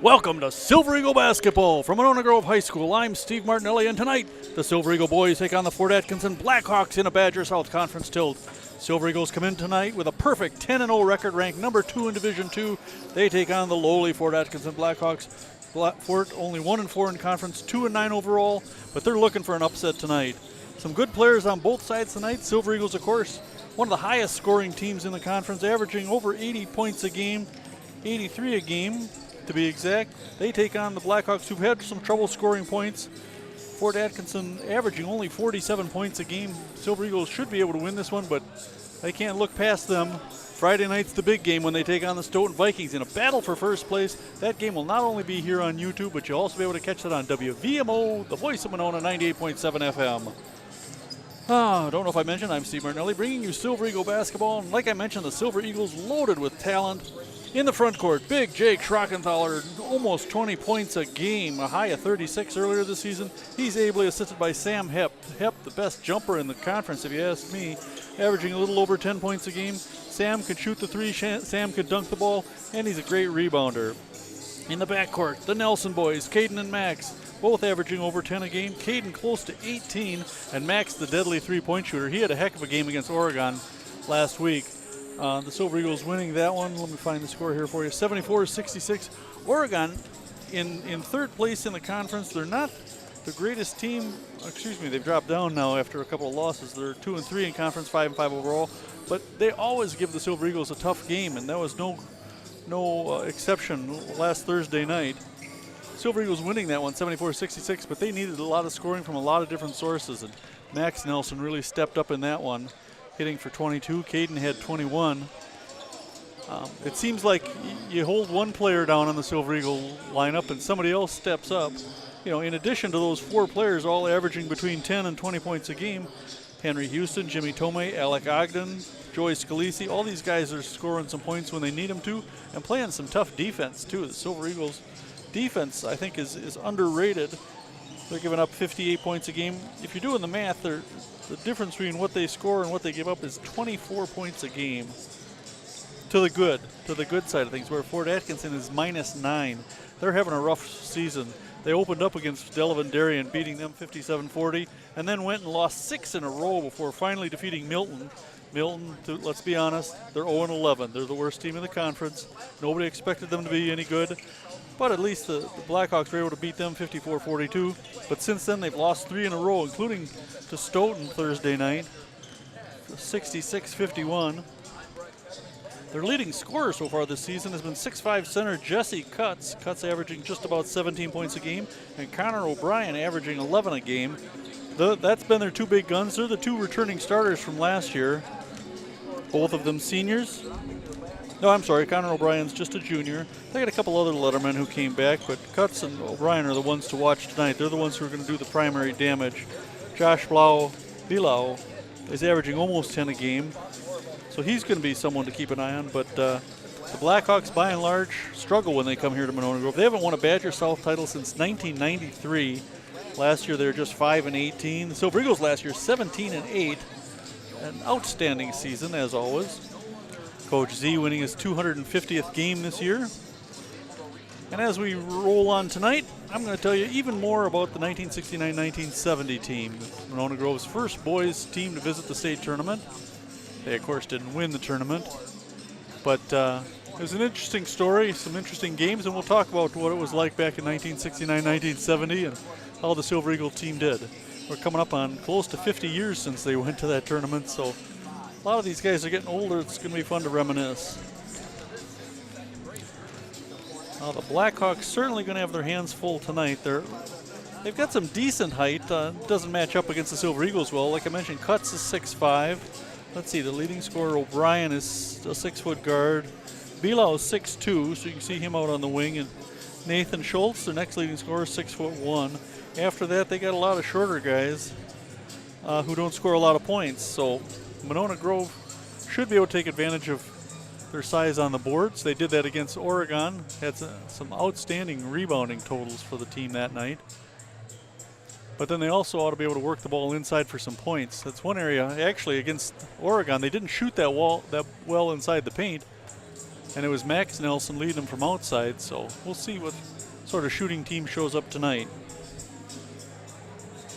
Welcome to Silver Eagle Basketball from Monona Grove High School. I'm Steve Martinelli, and tonight the Silver Eagle boys take on the Fort Atkinson Blackhawks in a Badger South Conference tilt. Silver Eagles come in tonight with a perfect 10-0 record, ranked number 2 in Division II. They take on the lowly Fort Atkinson Blackhawks. Fort only 1-4 in conference, 2-9 overall, but they're looking for an upset tonight. Some good players on both sides tonight. Silver Eagles, of course, one of the highest scoring teams in the conference, averaging over 80 points a game, 83 a game to be exact. They take on the Blackhawks, who've had some trouble scoring points. Fort Atkinson averaging only 47 points a game. Silver Eagles should be able to win this one, but they can't look past them. Friday night's the big game when they take on the Stoughton Vikings in a battle for first place. That game will not only be here on YouTube, but you'll also be able to catch it on WVMO, the voice of Monona, 98.7 FM. I don't know if I mentioned, I'm Steve Martinelli, bringing you Silver Eagle basketball. And like I mentioned, the Silver Eagles loaded with talent. In the front court, big Jake Schrockenthaler, almost 20 points a game, a high of 36 earlier this season. He's ably assisted by Sam Hepp. Hepp, the best jumper in the conference, if you ask me, averaging a little over 10 points a game. Sam could shoot the three, Sam could dunk the ball, and he's a great rebounder. In the backcourt, the Nelson boys, Caden and Max, both averaging over 10 a game. Caden close to 18, and Max, the deadly three-point shooter. He had a heck of a game against Oregon last week. The Silver Eagles winning that one. Let me find the score here for you. 74-66. Oregon in third place in the conference. They're not the greatest team. Excuse me, they've dropped down now after a couple of losses. They're 2-3 in conference, 5-5 overall. But they always give the Silver Eagles a tough game, and that was no exception last Thursday night. Silver Eagles winning that one, 74-66, but they needed a lot of scoring from a lot of different sources, and Max Nelson really stepped up in that one, hitting for 22. Caden had 21. It seems like you hold one player down on the Silver Eagle lineup and somebody else steps up. You know, in addition to those four players all averaging between 10 and 20 points a game, Henry Houston, Jimmy Tomei, Alec Ogden, Joey Scalisi, all these guys are scoring some points when they need them to and playing some tough defense too. The Silver Eagles defense, I think, is underrated. They're giving up 58 points a game. If you're doing the math, the difference between what they score and what they give up is 24 points a game to the good side of things, where Fort Atkinson is -9. They're having a rough season. They opened up against Delavan Darien, beating them 57-40, and then went and lost 6 in a row before finally defeating Milton. Milton, let's be honest, they're 0-11. They're the worst team in the conference. Nobody expected them to be any good. But at least the Blackhawks were able to beat them 54-42. But since then, they've lost 3 in a row, including to Stoughton Thursday night, 66-51. Their leading scorer so far this season has been 6'5" center Jesse Cutts. Cutts averaging just about 17 points a game, and Connor O'Brien averaging 11 a game. That's been their two big guns. They're the two returning starters from last year, both of them seniors. No, I'm sorry, Connor O'Brien's just a junior. They got a couple other lettermen who came back, but Cutts and O'Brien are the ones to watch tonight. They're the ones who are going to do the primary damage. Josh Bilau is averaging almost 10 a game, so he's going to be someone to keep an eye on. But the Blackhawks, by and large, struggle when they come here to Monona Grove. They haven't won a Badger South title since 1993. Last year they were just 5-18. The Silver Eagles last year 17-8. An outstanding season, as always. Coach Z winning his 250th game this year. And as we roll on tonight, I'm going to tell you even more about the 1969-1970 team, Monona Grove's first boys team to visit the state tournament. They, of course, didn't win the tournament, but it was an interesting story, some interesting games, and we'll talk about what it was like back in 1969-1970 and how the Silver Eagle team did. We're coming up on close to 50 years since they went to that tournament, so a lot of these guys are getting older. It's going to be fun to reminisce. The Blackhawks certainly going to have their hands full tonight. They've got some decent height. Doesn't match up against the Silver Eagles well. Like I mentioned, Cutts is 6'5". Let's see, the leading scorer, O'Brien, is a 6-foot guard. Bilau is 6'2", so you can see him out on the wing. And Nathan Schultz, their next leading scorer, is 6'1". After that, they got a lot of shorter guys who don't score a lot of points. So Monona Grove should be able to take advantage of their size on the boards. They did that against Oregon. Had some outstanding rebounding totals for the team that night. But then they also ought to be able to work the ball inside for some points. That's one area. Actually, against Oregon, they didn't shoot that well inside the paint. And it was Max Nelson leading them from outside, so we'll see what sort of shooting team shows up tonight.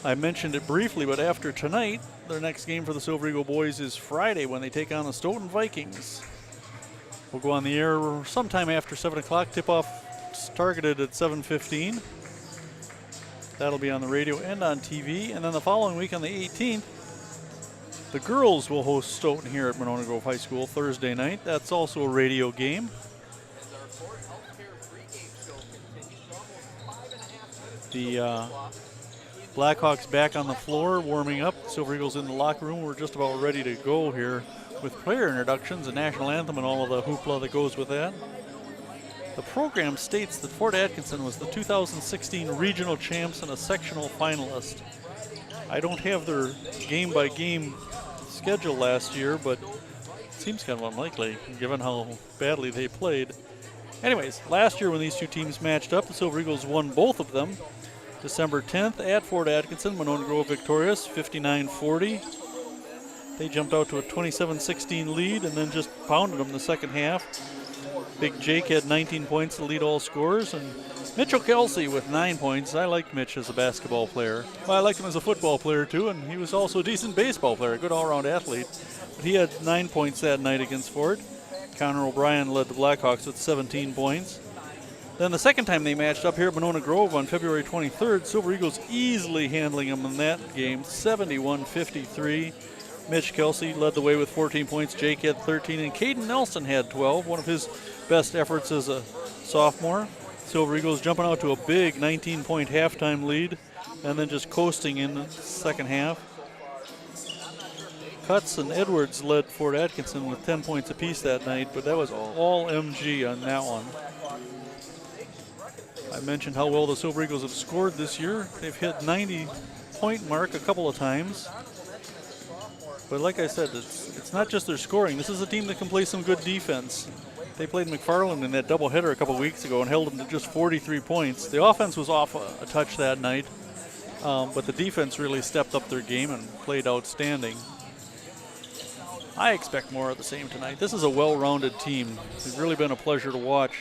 I mentioned it briefly, but after tonight, their next game for the Silver Eagle boys is Friday when they take on the Stoughton Vikings. We'll go on the air sometime after 7 o'clock. Tip-off targeted at 7:15. That'll be on the radio and on TV. And then the following week on the 18th, the girls will host Stoughton here at Monona Grove High School Thursday night. That's also a radio game. The Blackhawks back on the floor, warming up. Silver Eagles in the locker room. We're just about ready to go here with player introductions, the national anthem, and all of the hoopla that goes with that. The program states that Fort Atkinson was the 2016 regional champs and a sectional finalist. I don't have their game-by-game schedule last year, but it seems kind of unlikely given how badly they played. Anyways, last year when these two teams matched up, the Silver Eagles won both of them. December 10th at Fort Atkinson, Monona Grove victorious, 59-40. They jumped out to a 27-16 lead and then just pounded them the second half. Big Jake had 19 points to lead all scorers, and Mitchell Kelsey with 9 points. I liked Mitch as a basketball player. Well, I liked him as a football player too, and he was also a decent baseball player, a good all-around athlete. But he had 9 points that night against Fort. Connor O'Brien led the Blackhawks with 17 points. Then the second time they matched up here at Monona Grove on February 23rd, Silver Eagles easily handling them in that game, 71-53. Mitch Kelsey led the way with 14 points. Jake had 13, and Caden Nelson had 12, one of his best efforts as a sophomore. Silver Eagles jumping out to a big 19-point halftime lead, and then just coasting in the second half. Cutts and Edwards led Fort Atkinson with 10 points apiece that night, but that was all MG on that one. I mentioned how well the Silver Eagles have scored this year. They've hit 90-point mark a couple of times. But like I said, it's not just their scoring. This is a team that can play some good defense. They played McFarland in that doubleheader a couple weeks ago and held them to just 43 points. The offense was off a touch that night, but the defense really stepped up their game and played outstanding. I expect more of the same tonight. This is a well-rounded team. It's really been a pleasure to watch,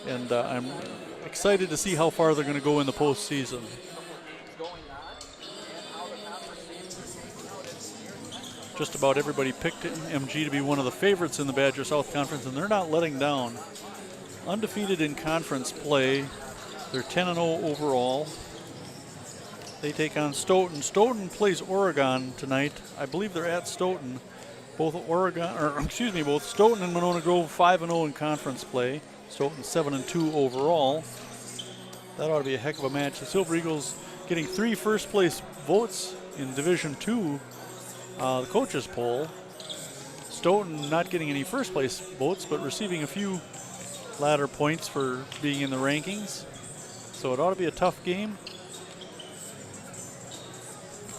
and I'm excited to see how far they're going to go in the postseason. Just about everybody picked MG to be one of the favorites in the Badger South Conference, and they're not letting down. Undefeated in conference play. They're 10-0 overall. They take on Stoughton. Stoughton plays Oregon tonight. I believe they're at Stoughton. Both Stoughton and Monona Grove 5-0 in conference play. Stoughton 7-2 overall. That ought to be a heck of a match. The Silver Eagles getting 3 first-place votes in Division II, the coaches poll. Stoughton not getting any first-place votes, but receiving a few ladder points for being in the rankings. So it ought to be a tough game.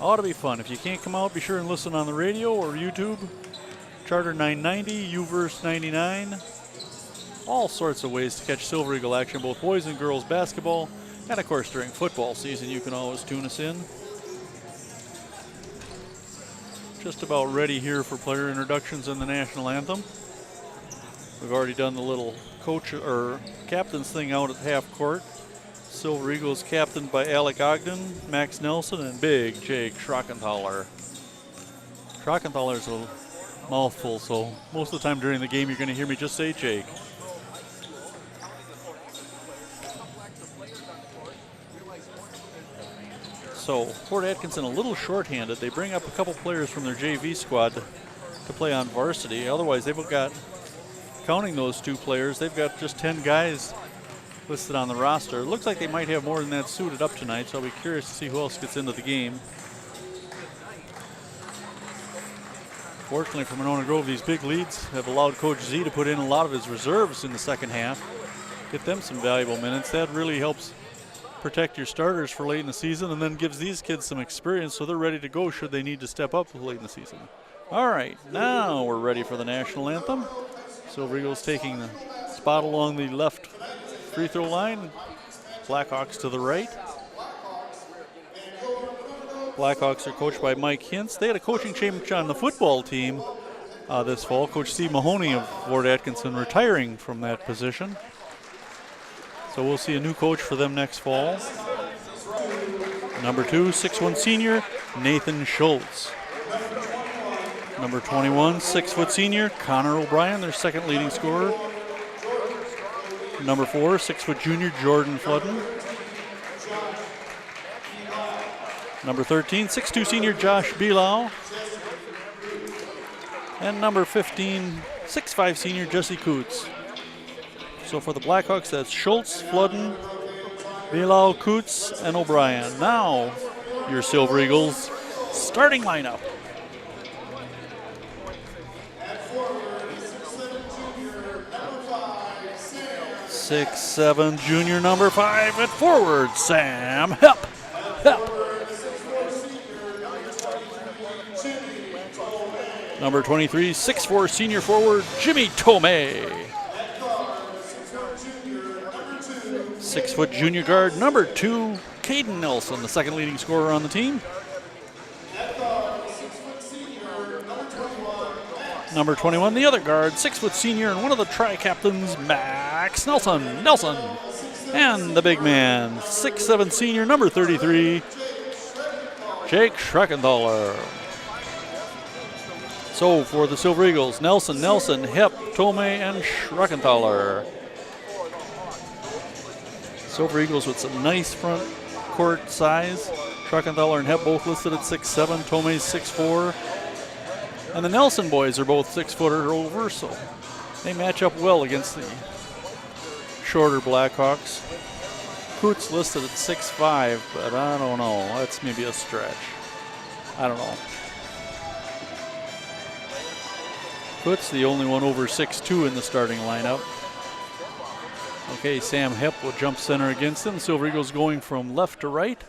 Ought to be fun. If you can't come out, be sure and listen on the radio or YouTube. Charter 990, Uverse 99. All sorts of ways to catch Silver Eagle action, both boys and girls basketball. And of course, during football season, you can always tune us in. Just about ready here for player introductions and the national anthem. We've already done the little coach or captain's thing out at half court. Silver Eagles captained by Alec Ogden, Max Nelson, and Big Jake Schrockenthaler. Schrockenthaler's a mouthful, so most of the time during the game you're going to hear me just say Jake. So Fort Atkinson a little shorthanded. They bring up a couple players from their JV squad to play on varsity. Otherwise, they've got, counting those 2 players, they've got just 10 guys listed on the roster. It looks like they might have more than that suited up tonight, so I'll be curious to see who else gets into the game. Fortunately for Monona Grove, these big leads have allowed Coach Z to put in a lot of his reserves in the second half, get them some valuable minutes. That really helps protect your starters for late in the season, and then gives these kids some experience so they're ready to go should they need to step up late in the season. All right, now we're ready for the national anthem. Silver Eagles taking the spot along the left free throw line. Blackhawks to the right. Blackhawks are coached by Mike Hintz. They had a coaching change on the football team this fall. Coach Steve Mahoney of Fort Atkinson retiring from that position. So we'll see a new coach for them next fall. Number 2, 6'1" senior, Nathan Schultz. Number 21, 6' senior, Connor O'Brien, their second leading scorer. Number 4, 6' junior, Jordan Fludden. Number 13, 6'2" senior, Josh Belau. And number 15, 6'5" senior, Jesse Coots. So for the Blackhawks, that's Schultz, Fludden, Belau, Coots, and O'Brien. Now, your Silver Eagles starting lineup. Six, 7, junior number 5 at forward, Sam Hepp. Number 23, 6'4", senior forward, Jimmy Tomei. 6' junior guard, number 2, Caden Nelson, the second leading scorer on the team. Number 21, the other guard, 6' senior and one of the tri-captains, Max Nelson. And the big man, 6'7" senior, number 33, Jake Schreckenthaler. So for the Silver Eagles, Nelson, Hepp, Tomei, and Schreckenthaler. Silver Eagles with some nice front court size. Schreckenthaler and Hepp both listed at 6'7", Tomei's 6'4". And the Nelson boys are both 6-footer or over, so they match up well against the shorter Blackhawks. Coots listed at 6'5", but I don't know. That's maybe a stretch. I don't know. Coots the only one over 6'2" in the starting lineup. Okay, Sam Hepp will jump center against him. Silver Eagles going from left to right.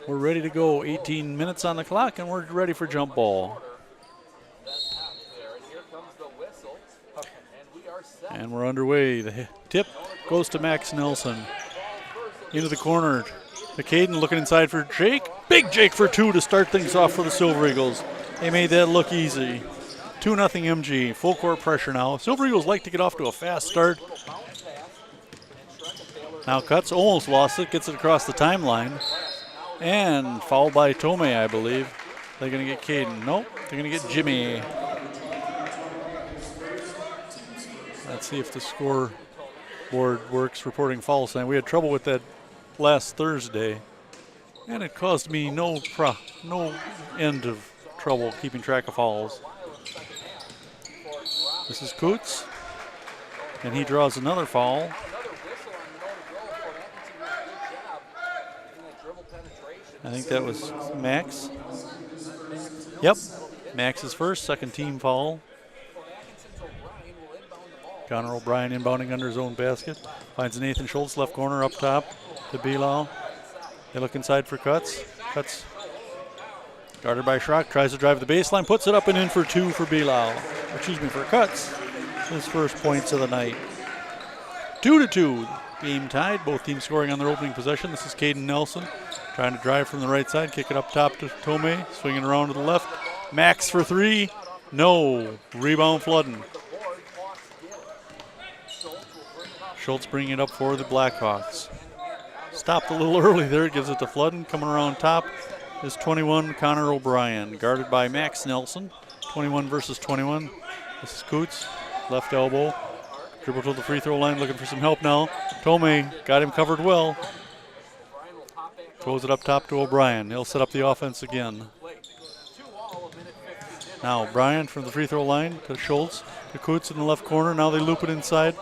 We're ready to go. 18 minutes on the clock, and we're ready for jump ball. And we're underway. The tip goes to Max Nelson. Into the corner to Caden, looking inside for Jake. Big Jake for 2 to start things off for the Silver Eagles. They made that look easy. 2-0 MG. Full court pressure now. Silver Eagles like to get off to a fast start. Now Cuts almost lost it. Gets it across the timeline. And fouled by Tomei, I believe. They're going to get Caden. Nope. They're going to get Jimmy. Let's see if the scoreboard works reporting fouls. And we had trouble with that last Thursday. And it caused me no end of trouble keeping track of fouls. This is Coots. And he draws another foul. I think that was Max. Yep, Max is first, second team foul. Connor O'Brien inbounding under his own basket. Finds Nathan Schultz, left corner up top to Belau. They look inside for Cuts. Cuts guarded by Schrock, tries to drive the baseline, puts it up and in for 2 for Belau. For Cuts. His first points of the night. 2-2. Game tied. Both teams scoring on their opening possession. This is Caden Nelson trying to drive from the right side, kick it up top to Tomei, swinging around to the left. Max for 3. No. Rebound Fludden. Schultz bringing it up for the Blackhawks. Stopped a little early there. Gives it to Fludden. Coming around top is 21, Connor O'Brien, guarded by Max Nelson. 21 versus 21. This is Coots, left elbow. Dribble to the free throw line, looking for some help now. Tomei got him covered well. Throws it up top to O'Brien. He'll set up the offense again. Now O'Brien from the free throw line to Schultz, to Coots in the left corner. Now they loop it inside.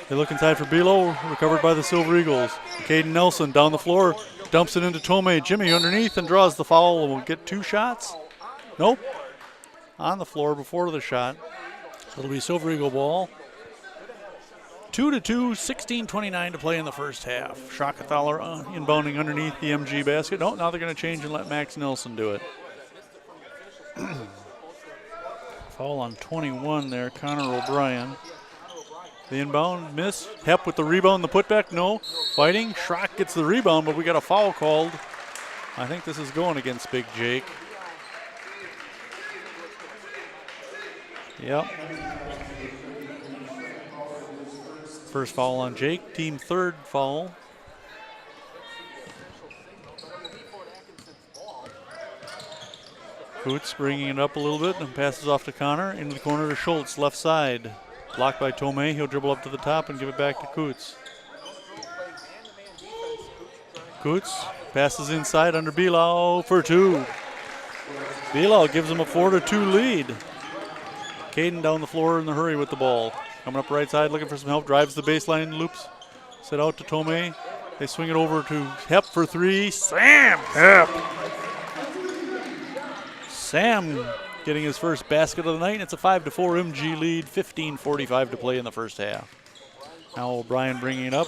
They look inside for Belau, recovered by the Silver Eagles. Caden Nelson down the floor, dumps it into Tomei. Jimmy underneath and draws the foul and will get 2 shots. Nope. On the floor before the shot. It'll be Silver Eagle ball. 2-2, 16:29 to play in the first half. Schreckenthaler inbounding underneath the MG basket. No, now they're going to change and let Max Nelson do it. Foul on 21 there, Connor O'Brien. The inbound, miss. Hepp with the rebound, the putback, no. Fighting, Schrock gets the rebound, but we got a foul called. I think this is going against Big Jake. Yep. First foul on Jake, team third foul. Coots bringing it up a little bit and passes off to Connor. Into the corner to Schultz, left side. Blocked by Tomei. He'll dribble up to the top and give it back to Coots. Coots passes inside under Bilal for two. Bilal gives him a 4-2 lead. Caden down the floor in the hurry with the ball. Coming up right side, looking for some help. Drives the baseline, loops. Set out to Tomei. They swing it over to Hepp for three. Sam Hepp. Sam getting his first basket of the night. It's a 5-4 MG lead. 15:45 to play in the first half. Now O'Brien bringing it up.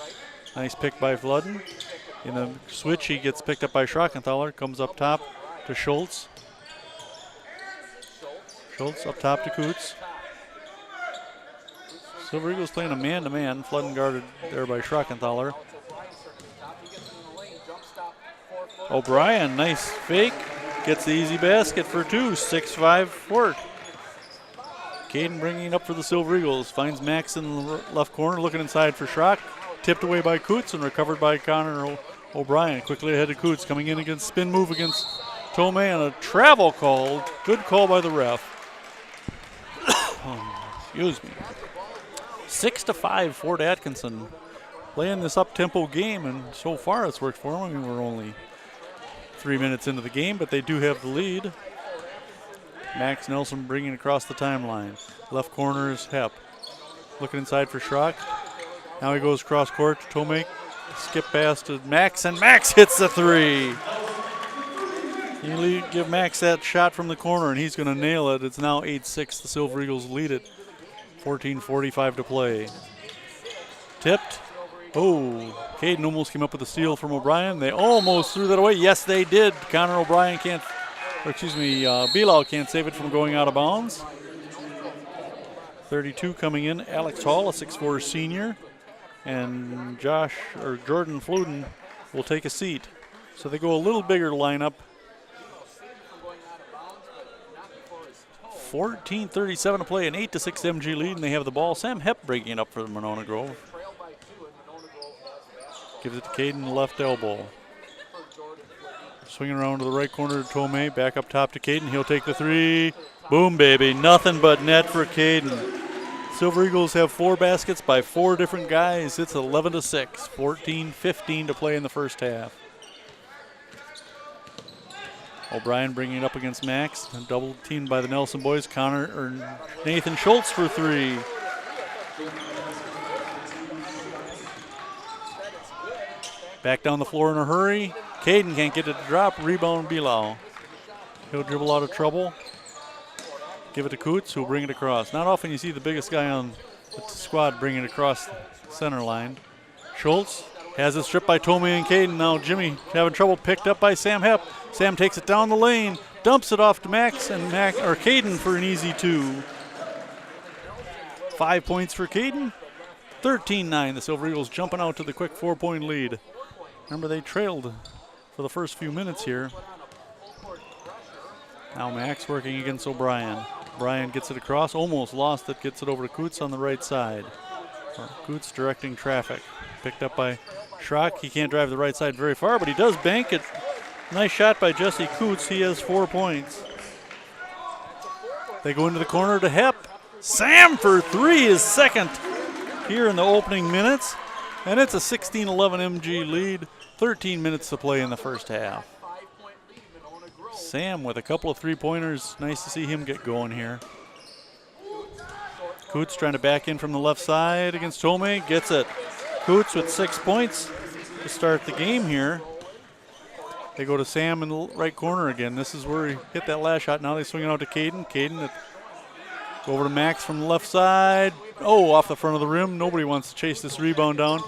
Nice pick by Fludden. In the switch, he gets picked up by Schrockenthaler. Comes up top to Schultz. Schultz up top to Coots. Silver Eagles playing a man-to-man. Fludden guarded there by Schrockenthaler. O'Brien, nice fake. Gets the easy basket for two. 6-5 Fort. Caden bringing it up for the Silver Eagles. Finds Max in the left corner, looking inside for Schrock. Tipped away by Coots and recovered by Connor O'Brien. Quickly ahead to Coots, coming in against spin move against Tomei and a travel call. Good call by the ref. Excuse me. 6-5 Fort Atkinson. Playing this up-tempo game, and so far it's worked for them. I mean, we're only 3 minutes into the game, but they do have the lead. Max Nelson bringing it across the timeline. Left corner is Hepp. Looking inside for Schrock. Now he goes cross court to Tomei. Skip pass to Max, and Max hits the three. You give Max that shot from the corner, and he's going to nail it. It's now 8-6. The Silver Eagles lead it. 14:45 to play. Tipped. Oh, Caden almost came up with a steal from O'Brien. They almost threw that away. Yes, they did. Connor O'Brien can't, or excuse me, Bilal can't save it from going out of bounds. 32 coming in. Alex Hall, a 6'4 senior. And Jordan Fluden will take a seat. So they go a little bigger lineup. 14:37 to play, an 8-6 MG lead, and they have the ball. Sam Hepp breaking it up for the Monona Grove. Gives it to Caden, left elbow. Swinging around to the right corner to Tomei, back up top to Caden. He'll take the three. Boom, baby. Nothing but net for Caden. Silver Eagles have 4 baskets by 4 different guys. It's 11-6, 14:15 to play in the first half. O'Brien bringing it up against Max. Double teamed by the Nelson boys. Nathan Schultz for three. Back down the floor in a hurry. Caden can't get it to drop. Rebound Bilal. He'll dribble out of trouble. Give it to Coots, who'll bring it across. Not often you see the biggest guy on the squad bring it across the center line. Schultz has it stripped by Tomei and Caden. Now Jimmy having trouble, picked up by Sam Hepp. Sam takes it down the lane, dumps it off to Max, and Caden for an easy 2. 5 points for Caden. 13-9. The Silver Eagles jumping out to the quick 4-point lead. Remember, they trailed for the first few minutes here. Now Max working against O'Brien. O'Brien gets it across, almost lost it, gets it over to Coots on the right side. Coots directing traffic. Picked up by Schrock. He can't drive the right side very far, but he does bank it. Nice shot by Jesse Coots. He has 4 points. They go into the corner to Hepp. Sam for 3 is second here in the opening minutes. And it's a 16-11 MG lead. 13 minutes to play in the first half. Sam with a couple of 3-pointers. Nice to see him get going here. Coots trying to back in from the left side against Tomei. Gets it. Coots with 6 points to start the game here. They go to Sam in the right corner again. This is where he hit that last shot. Now they swing it out to Caden. Caden go over to Max from the left side. Oh, off the front of the rim. Nobody wants to chase this rebound down.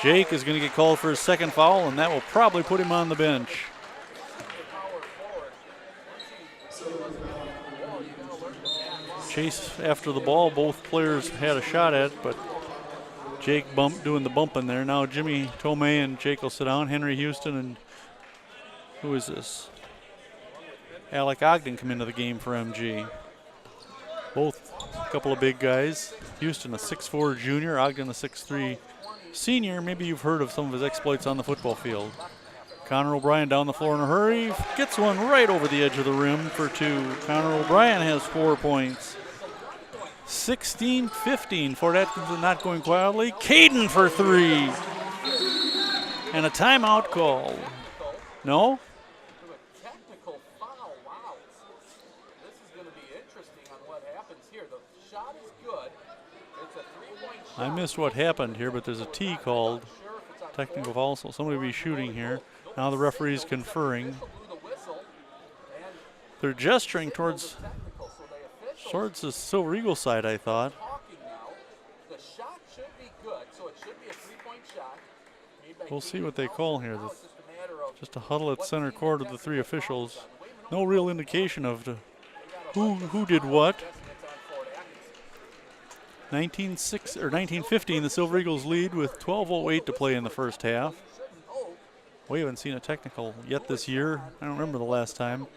Jake is going to get called for his second foul, and that will probably put him on the bench. Chase after the ball. Both players had a shot at it, but Jake doing the bumping there. Now Jimmy Tomei and Jake will sit down. Henry Houston and who is this? Alec Ogden come into the game for MG. couple of big guys. Houston, a 6'4 junior, Ogden, a 6'3 senior. Maybe you've heard of some of his exploits on the football field. Connor O'Brien down the floor in a hurry. Gets one right over the edge of the rim for 2. Connor O'Brien has 4 points. 16-15. Fort Atkinson not going quietly. Caden for 3. And a timeout called. No? Technical foul. Wow. This is going to be interesting on what happens here. The shot is good. It's a 3-point shot. I missed what happened here, but there's a T called. Technical foul, so somebody will be shooting here. Now the referee's conferring. They're gesturing towards the Silver Eagle side, I thought. The shot should be good, so it should be a 3-point shot. We'll see what they call here. Just a huddle at center court of the 3 officials. No real indication of who did what. 1915, the Silver Eagles lead with 12:08 to play in the first half. We haven't seen a technical yet this year. I don't remember the last time.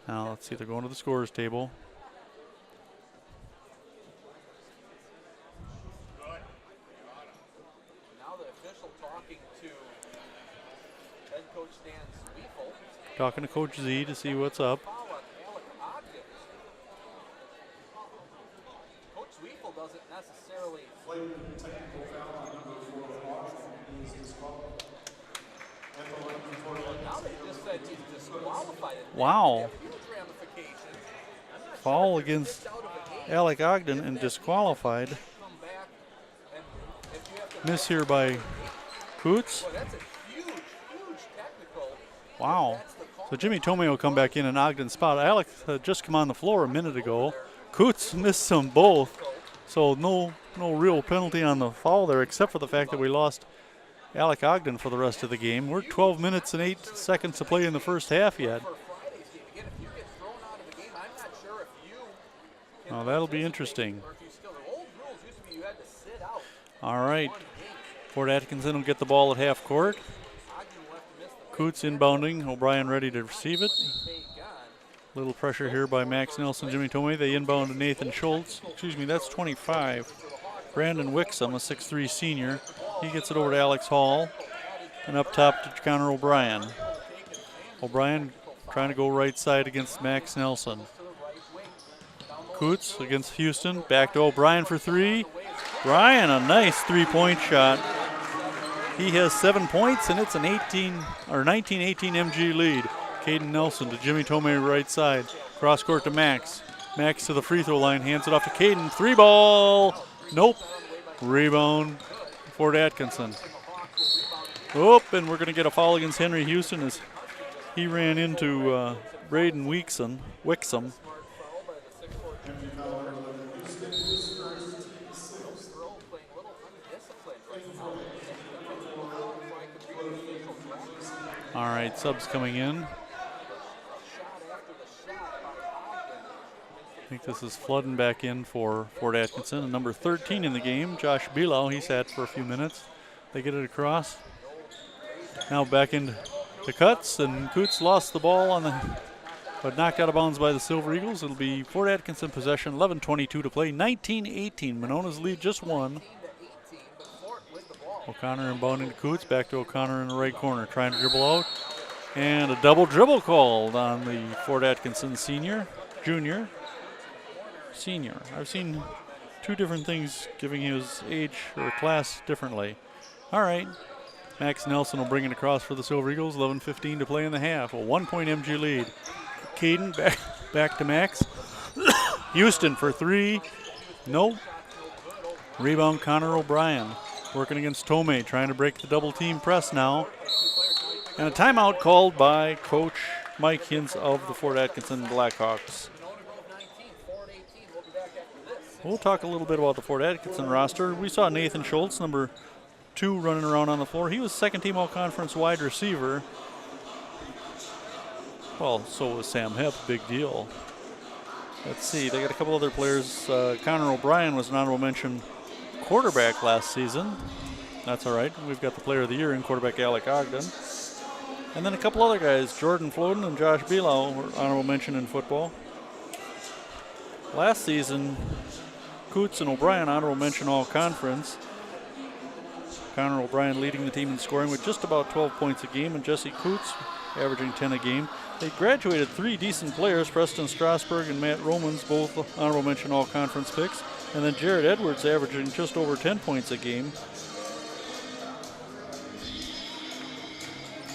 Now let's see, they're going to the scorers table. Now the official talking to head coach Dan Sweefel. Talking to Coach Z to see what's up. Coach Sweefel doesn't necessarily. Now they just said he's disqualified. Wow. Foul against Alec Ogden and disqualified. Miss here by Coots. Wow. So Jimmy Tomei will come back in an Ogden spot. Alec had just come on the floor a minute ago. Coots missed them both. So no real penalty on the foul there, except for the fact that we lost Alec Ogden for the rest of the game. We're 12 minutes and 8 seconds to play in the first half yet. Well, that'll be interesting. All right. Fort Atkinson will get the ball at half court. Coots inbounding. O'Brien ready to receive it. Little pressure here by Max Nelson, Jimmy Tomei. They inbound to Nathan Schultz. Excuse me, that's 25. Brandon Wixom, a 6'3 senior. He gets it over to Alex Hall. And up top to Connor O'Brien. O'Brien trying to go right side against Max Nelson. Coots against Houston. Back to O'Brien for 3. Bryan, a nice 3-point shot. He has 7 points, and it's an 19-18 MG lead. Caden Nelson to Jimmy Tomei right side. Cross court to Max. Max to the free throw line. Hands it off to Caden. 3 ball. Nope. Rebound. Fort Atkinson. Oop, and we're going to get a foul against Henry Houston as he ran into Braden Wixom. All right, subs coming in. I think this is flooding back in for Fort Atkinson. And number 13 in the game, Josh Below, he sat for a few minutes. They get it across. Now back into the cuts, and Coots lost the ball but knocked out of bounds by the Silver Eagles. It'll be Fort Atkinson possession, 11:22 to play, 19-18. Monona's lead just 1. O'Connor inbounding to Coots, back to O'Connor in the right corner, trying to dribble out. And a double dribble called on the Fort Atkinson senior. I've seen 2 different things giving his age or class differently. All right. Max Nelson will bring it across for the Silver Eagles. 11:15 to play in the half. A 1-point MG lead. Caden back to Max. Houston for 3. Nope. Rebound Connor O'Brien. Working against Tomei, trying to break the double team press now. And a timeout called by Coach Mike Hintz of the Fort Atkinson Blackhawks. We'll talk a little bit about the Fort Atkinson roster. We saw Nathan Schultz, number 2, running around on the floor. He was second team all-conference wide receiver. Well, so was Sam Hepp, big deal. Let's see, they got a couple other players. Connor O'Brien was an honorable mention quarterback last season. That's all right. We've got the player of the year in quarterback Alec Ogden. And then a couple other guys, Jordan Floden and Josh Below, were honorable mention in football. Last season, Coots and O'Brien honorable mention all conference. Connor O'Brien leading the team in scoring with just about 12 points a game, and Jesse Coots averaging 10 a game. They graduated 3 decent players, Preston Strasburg and Matt Romans, both honorable mention all conference picks. And then Jared Edwards averaging just over 10 points a game.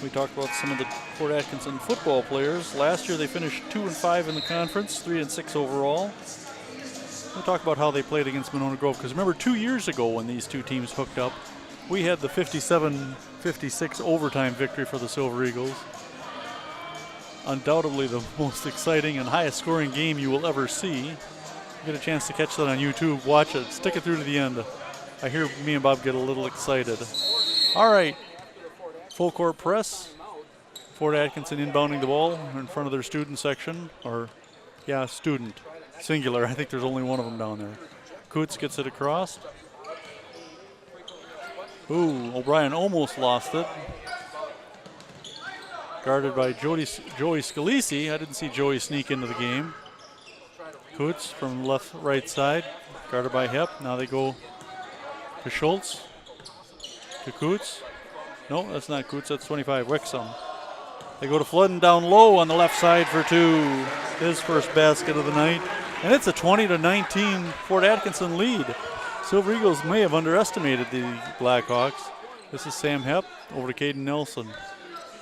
We talked about some of the Fort Atkinson football players. Last year they finished 2-5 in the conference, 3-6 overall. We'll talk about how they played against Monona Grove, because remember 2 years ago when these two teams hooked up, we had the 57-56 overtime victory for the Silver Eagles. Undoubtedly the most exciting and highest scoring game you will ever see. Get a chance to catch that on YouTube, watch it, stick it through to the end. I hear me and Bob get a little excited. All right, full court press. Fort Atkinson inbounding the ball in front of their student section, or yeah, student, singular. I think there's only one of them down there. Coots gets it across. Ooh, O'Brien almost lost it. Guarded by Joey Scalisi. I didn't see Joey sneak into the game. Coots from right side, guarded by Hepp. Now they go to Schultz, to Coots. No, that's not Coots, that's 25, Wixom. They go to Flooden down low on the left side for 2. His first basket of the night. And it's a 20-19 Fort Atkinson lead. Silver Eagles may have underestimated the Blackhawks. This is Sam Hepp over to Caden Nelson.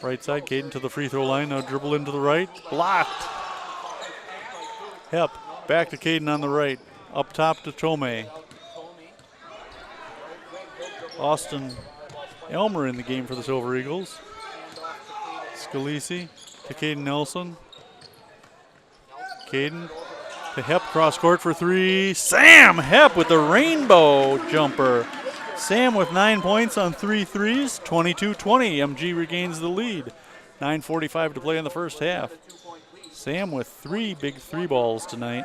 Right side, Caden to the free throw line, now dribble into the right, blocked. Hepp back to Caden on the right, up top to Tomei. Austin Elmer in the game for the Silver Eagles. Scalisi to Caden Nelson. Caden to Hepp, cross court for 3. Sam Hepp with the rainbow jumper. Sam with 9 points on 3 threes, 22-20. MG regains the lead. 9:45 to play in the first half. Sam with 3 big 3 balls tonight.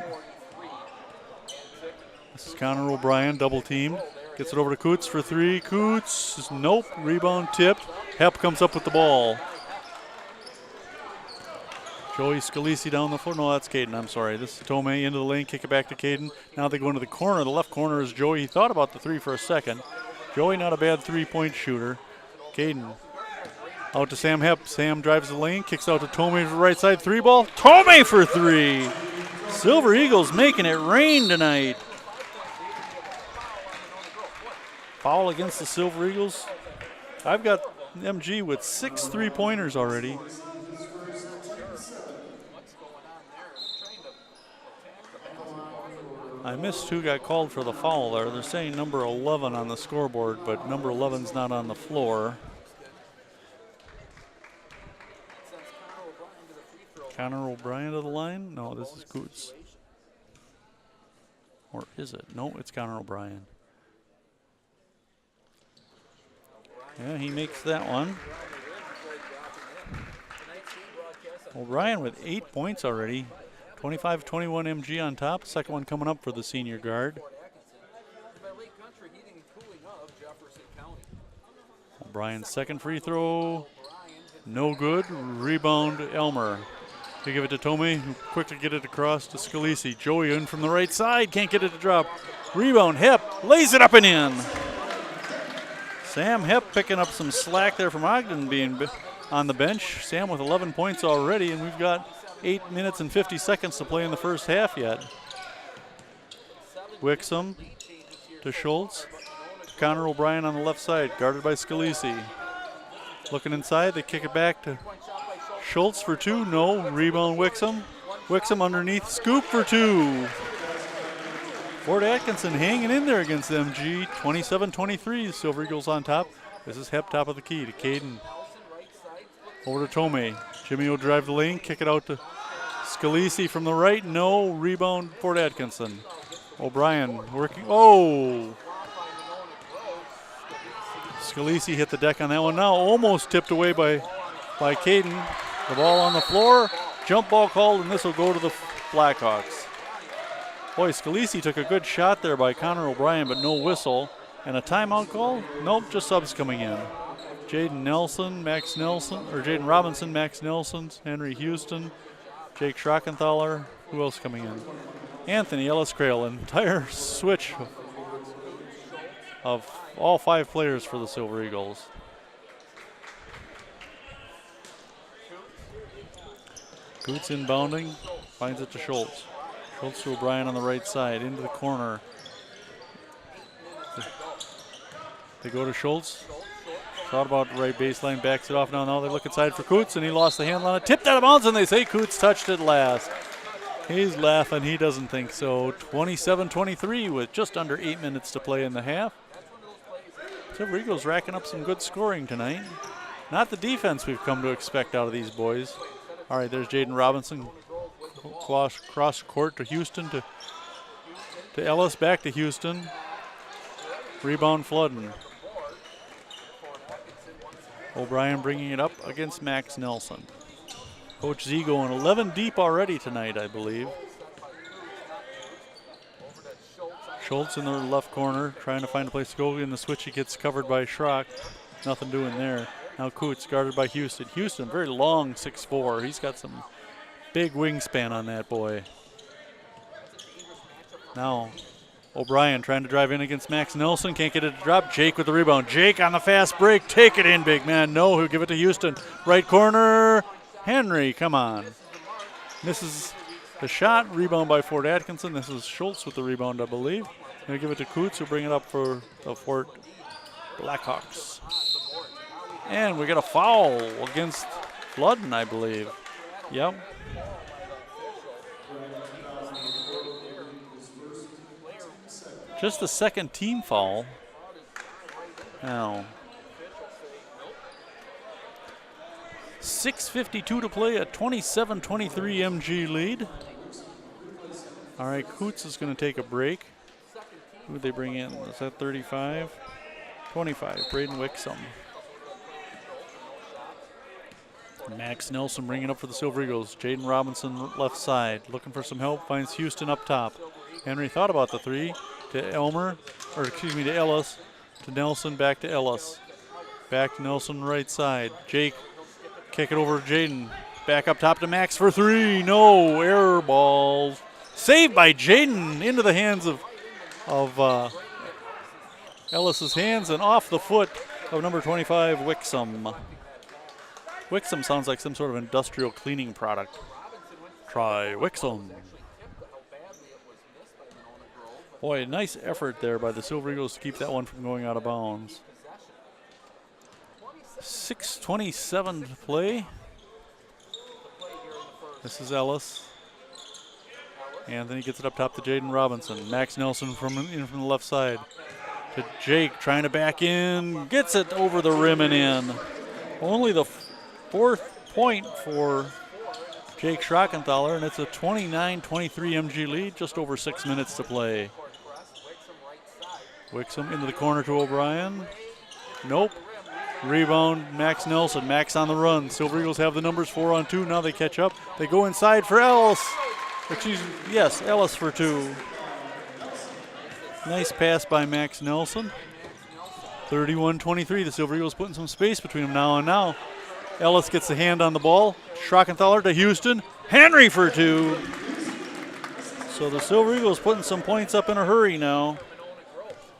This is Connor O'Brien, double teamed. Gets it over to Coots for 3. Coots, nope, rebound tipped. Hepp comes up with the ball. Joey Scalisi down the floor. No, that's Caden, I'm sorry. This is Tomei into the lane, kick it back to Caden. Now they go into the corner. The left corner is Joey. He thought about the 3 for a second. Joey not a bad 3-point shooter. Caden out to Sam Hepp. Sam drives the lane, kicks out to Tomei for the right side 3 ball. Tomei for 3. Silver Eagles making it rain tonight. Foul against the Silver Eagles. I've got MG with 6 3-pointers already. I missed who got called for the foul there. They're saying number 11 on the scoreboard, but number 11's not on the floor. Connor O'Brien to the line? No, this is Coots. Or is it? No, it's Connor O'Brien. Yeah, he makes that one. O'Brien with 8 points already. 25-21 MG on top. Second one coming up for the senior guard. O'Brien's second free throw. No good. Rebound Elmer. They give it to Tomei, who quickly get it across to Scalisi. Joey in from the right side. Can't get it to drop. Rebound. Hepp lays it up and in. Sam Hepp picking up some slack there from Ogden being on the bench. Sam with 11 points already, and we've got 8 minutes and 50 seconds to play in the first half yet. Wixom to Schultz. To Connor O'Brien on the left side, guarded by Scalisi. Looking inside, they kick it back to Schultz for 2. No. Rebound Wixom. Wixom underneath, scoop for 2. Fort Atkinson hanging in there against MG. 27-23, Silver Eagles on top. This is Hepp top of the key to Caden. Over to Tomei. Jimmy will drive the lane, kick it out to Scalisi from the right. No. Rebound Fort Atkinson. O'Brien working. Oh! Scalisi hit the deck on that one. Now almost tipped away by Caden. The ball on the floor. Jump ball called, and this will go to the Blackhawks. Boy, Scalisi took a good shot there by Connor O'Brien, but no whistle. And a timeout call? Nope, just subs coming in. Jaden Nelson, Max Nelson, or Jaden Robinson, Max Nelson, Henry Houston, Jake Schrockenthaler. Who else coming in? Anthony Ellis-Crail. Entire switch of all 5 players for the Silver Eagles. Coots inbounding, finds it to Schultz. Schultz to O'Brien on the right side, into the corner. They go to Schultz. Thought about the right baseline, backs it off now. Now they look inside for Coots, and he lost the handle on it. Tipped out of bounds, and they say Coots touched it last. He's laughing, he doesn't think so. 27-23 with just under 8 minutes to play in the half. Silver Eagles racking up some good scoring tonight. Not the defense we've come to expect out of these boys. All right, there's Jaden Robinson. Cross court to Houston, to Ellis, back to Houston. Rebound Floodden. O'Brien bringing it up against Max Nelson. Coach Z going 11 deep already tonight, I believe. Schultz in the left corner, trying to find a place to go. In the switch, he gets covered by Schrock. Nothing doing there. Now Coots guarded by Houston. Houston, very long 6'4". He's got some big wingspan on that boy. Now O'Brien trying to drive in against Max Nelson. Can't get it to drop. Jake with the rebound. Jake on the fast break. Take it in, big man. No, he'll give it to Houston. Right corner. Henry, come on. Misses the shot. Rebound by Fort Atkinson. This is Schultz with the rebound, I believe. He'll give it to Coots, who'll bring it up for the Fort Blackhawks. And we got a foul against Floodden, I believe. Yep. Just the second team foul. Now, 6:52 to play, a 27-23 MG lead. All right, Coots is going to take a break. Who would they bring in? Is that 35? 25, Braden Wixom. Max Nelson bringing up for the Silver Eagles. Jaden Robinson left side, looking for some help, finds Houston up top. Henry thought about the three to to Ellis, to Nelson, back to Ellis. Back to Nelson right side. Jake, kick it over to Jaden. Back up top to Max for three. No, air balls. Saved by Jaden into the hands of Ellis's hands and off the foot of number 25, Wixom. Wixom sounds like some sort of industrial cleaning product. Try Wixom. Boy, nice effort there by the Silver Eagles to keep that one from going out of bounds. 6:27 to play. This is Ellis. Anthony gets it up top to Jaden Robinson. Max Nelson from the left side to Jake, trying to back in. Gets it over the rim and in. Only the fourth point for Jake Schrockenthaler, and it's a 29-23 MG lead, just over 6 minutes to play. Wixom into the corner to O'Brien. Nope. Rebound, Max Nelson. Max on the run. Silver Eagles have the numbers 4-on-2. Now they catch up. They go inside for Ellis. Ellis for two. Nice pass by Max Nelson. 31-23. The Silver Eagles putting some space between them now and now. Ellis gets the hand on the ball. Schrockenthaler to Houston. Henry for two. So the Silver Eagles putting some points up in a hurry now.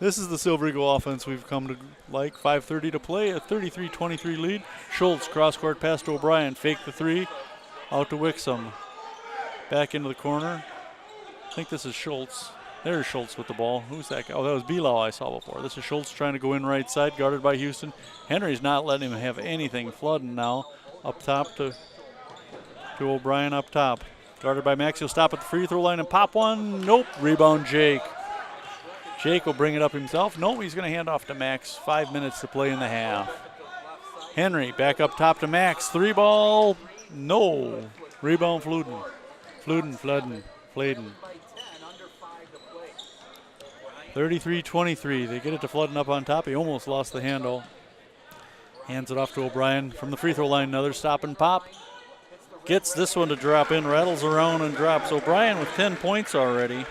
This is the Silver Eagle offense we've come to like. 5:30 to play, a 33-23 lead. Schultz, cross-court pass to O'Brien. Fake the three. Out to Wixom. Back into the corner. I think this is Schultz. There's Schultz with the ball. Who's that guy? Oh, that was Belau I saw before. This is Schultz trying to go in right side, guarded by Houston. Henry's not letting him have anything. Flooding now. Up top to O'Brien up top. Guarded by Max. He'll stop at the free throw line and pop one. Nope. Rebound Jake. Jake will bring it up himself. No, he's going to hand off to Max. 5 minutes to play in the half. Henry back up top to Max. Three ball. No. Rebound Floodden. Fladen. 33-23. They get it to Floodden up on top. He almost lost the handle. Hands it off to O'Brien from the free throw line. Another stop and pop. Gets this one to drop in. Rattles around and drops. O'Brien with 10 points already.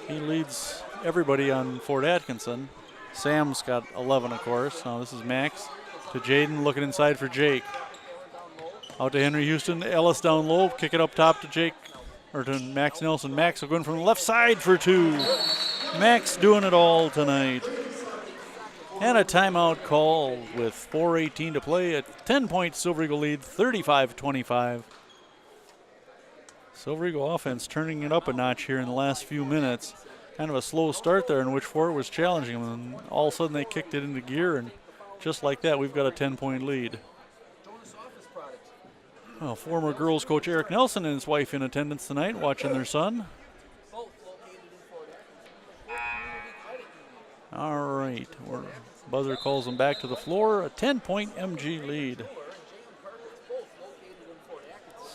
He leads everybody on Fort Atkinson. Sam's got 11, of course. Now this is Max to Jaden, looking inside for Jake. Out to Henry Houston. Ellis down low. Kick it up top to Jake, or to Max Nelson. Max will go in from the left side for two. Max doing it all tonight. And a timeout called with 4:18 to play. A 10-point Silver Eagle lead, 35-25. Silver Eagle offense turning it up a notch here in the last few minutes. Kind of a slow start there in which Fort was challenging them, and all of a sudden they kicked it into gear, and just like that, we've got a 10-point lead. Well, former girls coach Eric Nelson and his wife in attendance tonight, watching their son. All right, buzzer calls them back to the floor. A 10-point MG lead.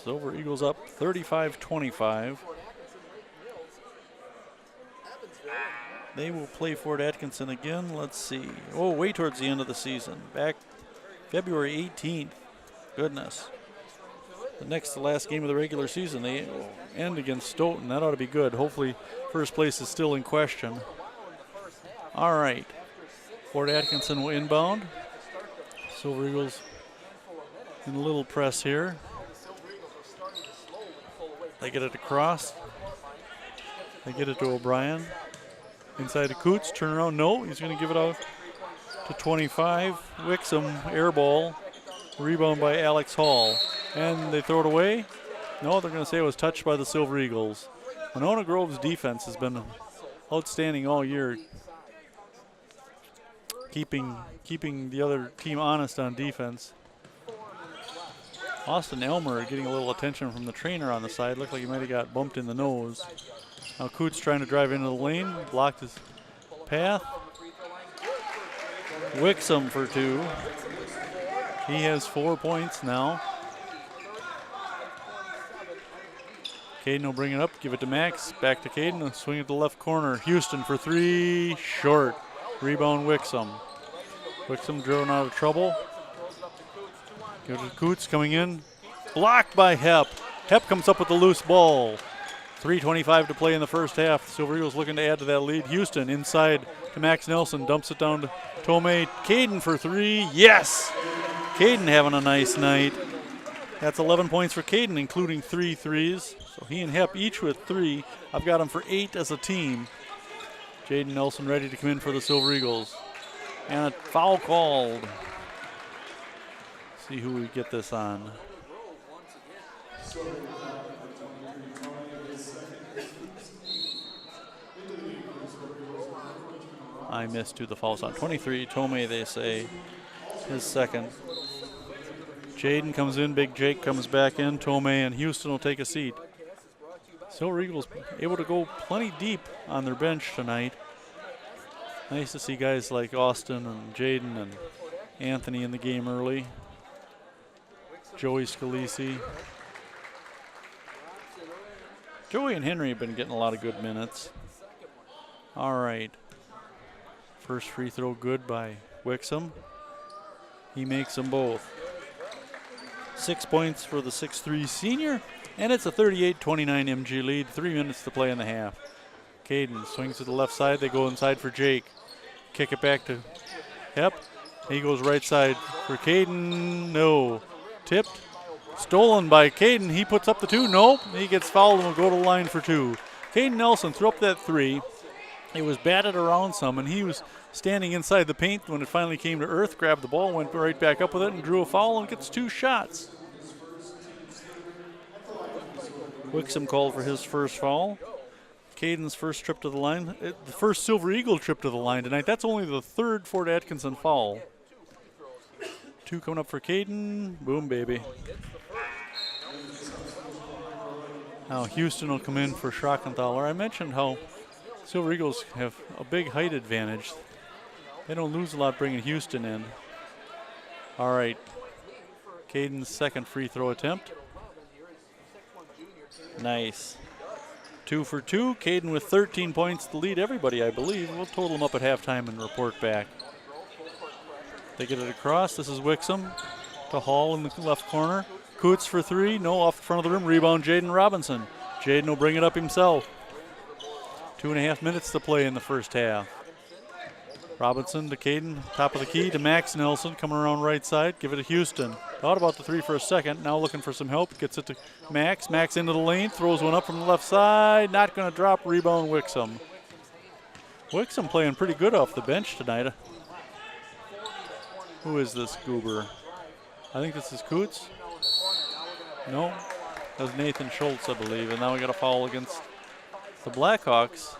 Silver Eagles up 35-25. They will play Fort Atkinson again. Let's see. Oh, way towards the end of the season. Back February 18th. Goodness. The next to last game of the regular season. They end against Stoughton. That ought to be good. Hopefully first place is still in question. All right. Fort Atkinson will inbound. Silver Eagles in a little press here. They get it across. They get it to O'Brien. Inside to Coots, turn around, no, he's going to give it out to 25. Wixom, air ball, rebound by Alex Hall. And they throw it away. No, they're going to say it was touched by the Silver Eagles. Monona Grove's defense has been outstanding all year, keeping the other team honest on defense. Austin Elmer getting a little attention from the trainer on the side. Looked like he might have got bumped in the nose. Now Coots trying to drive into the lane, blocked his path. Wixom for two. He has 4 points now. Caden will bring it up, give it to Max. Back to Caden, swing at the left corner. Houston for three, short. Rebound Wixom. Wixom driven out of trouble. Give it to Coots coming in. Blocked by Hepp. Hepp comes up with the loose ball. 3:25 to play in the first half. Silver Eagles looking to add to that lead. Houston inside to Max Nelson. Dumps it down to Tomei. Caden for three. Yes! Caden having a nice night. That's 11 points for Caden, including 3 threes. So he and Hepp each with 3. I've got them for 8 as a team. Jaden Nelson ready to come in for the Silver Eagles. And a foul called. See who we get this on. I missed who the foul's on. 23, Tomei, they say, his second. Jaden comes in, Big Jake comes back in, Tomei and Houston will take a seat. Silver Eagles able to go plenty deep on their bench tonight. Nice to see guys like Austin and Jaden and Anthony in the game early. Joey Scalisi. Joey and Henry have been getting a lot of good minutes. All right. First free throw good by Wixom. He makes them both. 6 points for the 6'3 senior, and it's a 38-29 MG lead. 3 minutes to play in the half. Caden swings to the left side. They go inside for Jake. Kick it back to Hepp. He goes right side for Caden. No. Tipped. Stolen by Caden. He puts up the 2. Nope. He gets fouled and will go to the line for 2. Caden Nelson threw up that 3. It was batted around some, and he was standing inside the paint when it finally came to earth, grabbed the ball, went right back up with it, and drew a foul and gets 2 shots. Wixom called for his first foul. Caden's first trip to the line, the first Silver Eagle trip to the line tonight. That's only the 3rd Fort Atkinson foul. 2 coming up for Caden. Boom, baby. Now Houston will come in for Schrockenthaler. I mentioned how Silver Eagles have a big height advantage. They don't lose a lot bringing Houston in. All right. Caden's second free throw attempt. Nice. 2 for 2. Caden with 13 points to lead everybody, I believe. We'll total them up at halftime and report back. They get it across. This is Wixom to Hall in the left corner. Coots for 3. No, off the front of the rim. Rebound, Jaden Robinson. Jaden will bring it up himself. 2.5 minutes to play in the first half. Robinson to Caden, top of the key to Max Nelson, coming around right side. Give it to Houston. Thought about the three for a second. Now looking for some help. Gets it to Max. Max into the lane. Throws one up from the left side. Not going to drop. Rebound Wixom. Wixom playing pretty good off the bench tonight. Who is this goober? I think this is Coots. No, that was Nathan Schultz, I believe. And now we got a foul against the Blackhawks.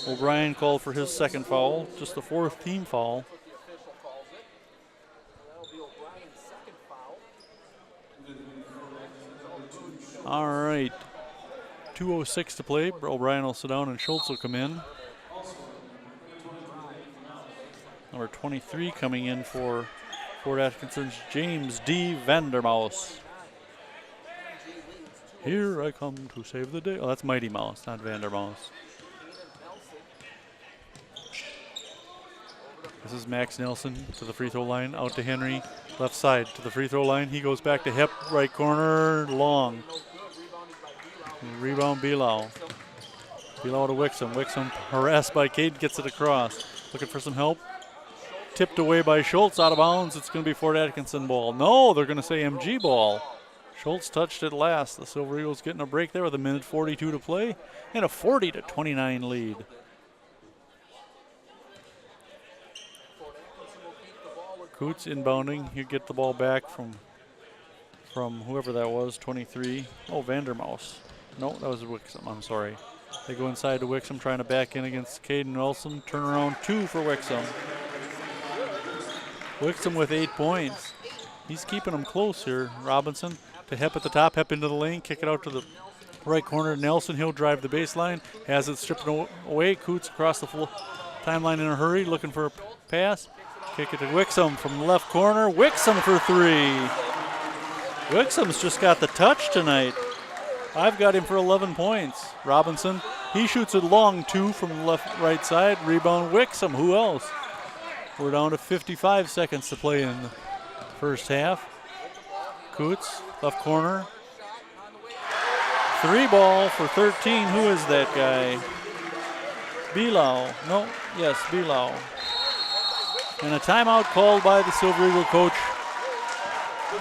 O'Brien called for his second foul, just the fourth team foul. All right, 2:06 to play. O'Brien will sit down and Schultz will come in. Number 23 coming in for Fort Atkinson's James D. Vandermouse. Here I come to save the day. Oh, that's Mighty Mouse, not Vandermouse. This is Max Nelson to the free throw line, out to Henry, left side to the free throw line. He goes back to Hep, right corner, long. Rebound Belau. Belau to Wixom. Wixom harassed by Cade, gets it across. Looking for some help. Tipped away by Schultz, out of bounds. It's going to be Fort Atkinson ball. No, they're going to say MG ball. Schultz touched it last. The Silver Eagles getting a break there with 1:42 to play and a 40-29 lead. Coots inbounding. He'll get the ball back from whoever that was, 23. Oh, Vandermouse. No, that was Wixom. I'm sorry. They go inside to Wixom, trying to back in against Caden Nelson. Turnaround 2 for Wixom. Wixom with 8 points. He's keeping them close here. Robinson to Hep at the top. Hep into the lane. Kick it out to the right corner. Nelson, he'll drive the baseline. Has it stripped away. Coots across the full timeline in a hurry. Looking for a pass. Kick it to Wixom from the left corner. Wixom for 3. Wixom's just got the touch tonight. I've got him for 11 points. Robinson, he shoots it long 2 from the right side. Rebound Wixom. Who else? We're down to 55 seconds to play in the first half. Coots, left corner. 3 ball for 13. Who is that guy? Belau. No, yes, Belau. And a timeout called by the Silver Eagle coach.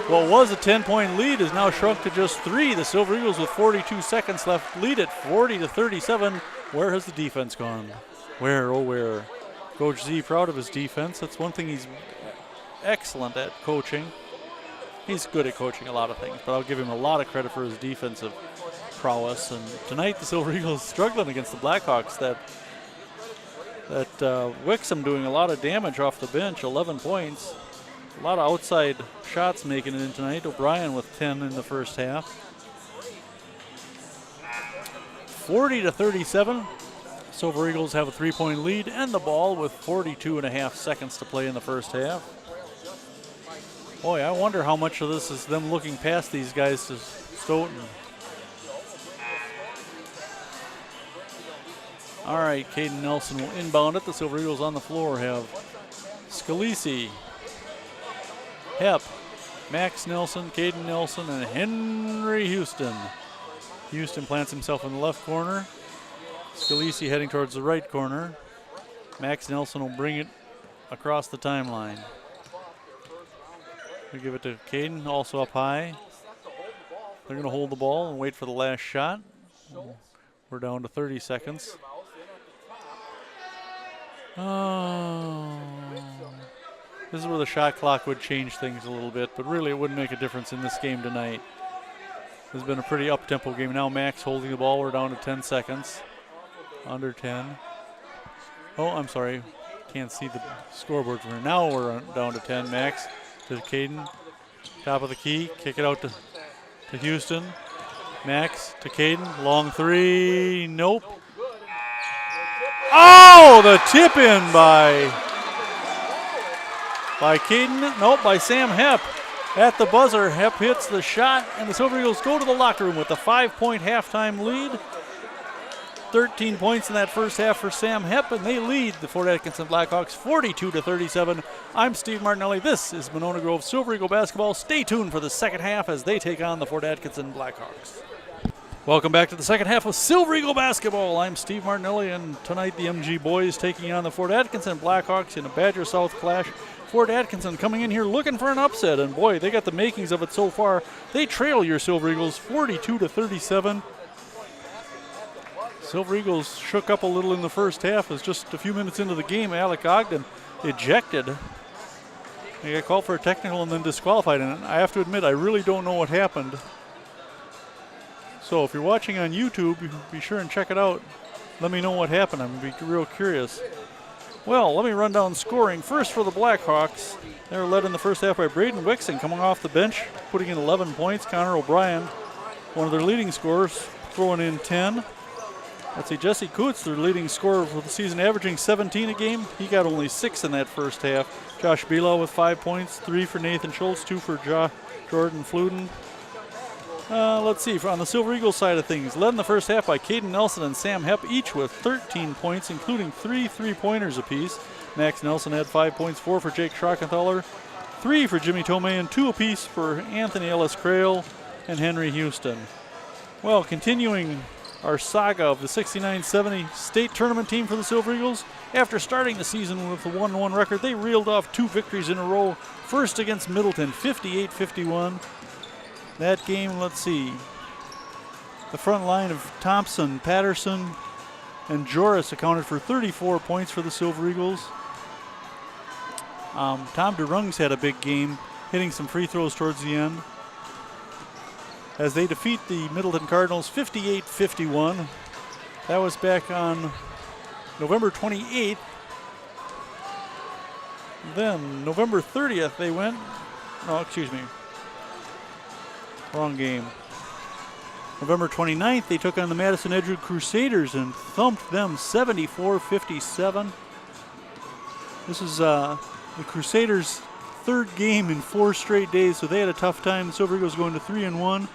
What was a 10-point lead is now shrunk to just 3. The Silver Eagles with 42 seconds left lead it 40-37. Where has the defense gone? Where, oh where? Coach Z proud of his defense. That's one thing he's excellent at coaching. He's good at coaching a lot of things, but I'll give him a lot of credit for his defensive prowess. And tonight the Silver Eagles struggling against the Blackhawks. That Wixom doing a lot of damage off the bench, 11 points. A lot of outside shots making it in tonight. O'Brien with 10 in the first half. 40-37. Silver Eagles have a 3-point lead and the ball with 42.5 seconds to play in the first half. Boy, I wonder how much of this is them looking past these guys to Stoughton. All right, Caden Nelson will inbound it. The Silver Eagles on the floor have Scalisi, Hep, Max Nelson, Caden Nelson, and Henry Houston. Houston plants himself in the left corner. Scalisi heading towards the right corner. Max Nelson will bring it across the timeline. We give it to Caden, also up high. They're going to hold the ball and wait for the last shot. We're down to 30 seconds. Oh. This is where the shot clock would change things a little bit, but really it wouldn't make a difference in this game tonight. This has been a pretty up-tempo game. Now Max holding the ball. We're down to 10 seconds. Under 10. Oh, I'm sorry. Can't see the scoreboard from here. Now we're down to 10. Max to Caden. Top of the key. Kick it out to Houston. Max to Caden. Long 3. Nope. Oh, the tip in by Caden. Nope, by Sam Hep. At the buzzer, Hep hits the shot, and the Silver Eagles go to the locker room with a 5-point halftime lead. 13 points in that first half for Sam Hep, and they lead the Fort Atkinson Blackhawks 42-37. I'm Steve Martinelli. This is Monona Grove Silver Eagle basketball. Stay tuned for the second half as they take on the Fort Atkinson Blackhawks. Welcome back to the second half of Silver Eagle basketball. I'm Steve Martinelli, and tonight the MG boys taking on the Fort Atkinson Blackhawks in a Badger South clash. Fort Atkinson coming in here looking for an upset, and boy, they got the makings of it so far. They trail your Silver Eagles 42-37. Silver Eagles shook up a little in the first half as just a few minutes into the game, Alec Ogden ejected. He got called for a technical and then disqualified, and I have to admit, I really don't know what happened. So if you're watching on YouTube, be sure and check it out. Let me know what happened. I'm going to be real curious. Well, let me run down scoring. First for the Blackhawks. They were led in the first half by Braden Wixon coming off the bench, putting in 11 points. Connor O'Brien, one of their leading scorers, throwing in 10. Let's see, Jesse Coots, their leading scorer for the season, averaging 17 a game. He got only 6 in that first half. Josh Below with 5 points, 3 for Nathan Schultz, 2 for Jordan Fluden. Let's see, on the Silver Eagles side of things, led in the first half by Caden Nelson and Sam Hepp, each with 13 points, including 3 3-pointers apiece. Max Nelson had 5 points, 4 for Jake Schrockenthaler, 3 for Jimmy Tomei, and 2 apiece for Anthony Ellis-Crail and Henry Houston. Well, continuing our saga of the 69-70 state tournament team for the Silver Eagles, after starting the season with a 1-1 record, they reeled off 2 victories in a row. First against Middleton, 58-51. That game, let's see, the front line of Thompson, Patterson, and Joris accounted for 34 points for the Silver Eagles. Tom DeRungs had a big game, hitting some free throws towards the end, as they defeat the Middleton Cardinals 58-51. That was back on November 28th. Then November 30th they went, wrong game. November 29th, they took on the Madison Edgewood Crusaders and thumped them 74-57. This is the Crusaders' third game in 4 straight days, so they had a tough time. The Silver Eagles going to 3-1.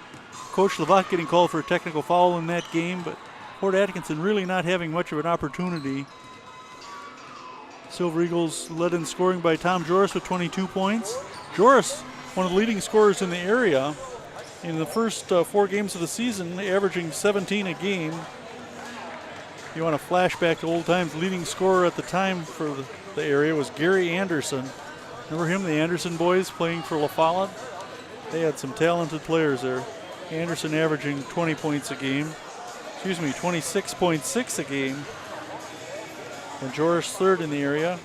Coach Lavac getting called for a technical foul in that game, but Fort Atkinson really not having much of an opportunity. Silver Eagles led in scoring by Tom Joris with 22 points. Joris, one of the leading scorers in the area, in the first 4 games of the season, averaging 17 a game. You want to flashback to old times, leading scorer at the time for the area was Gary Anderson. Remember him, the Anderson boys playing for La Follette? They had some talented players there. Anderson averaging 20 points a game. 26.6 a game. And Joris third in the area.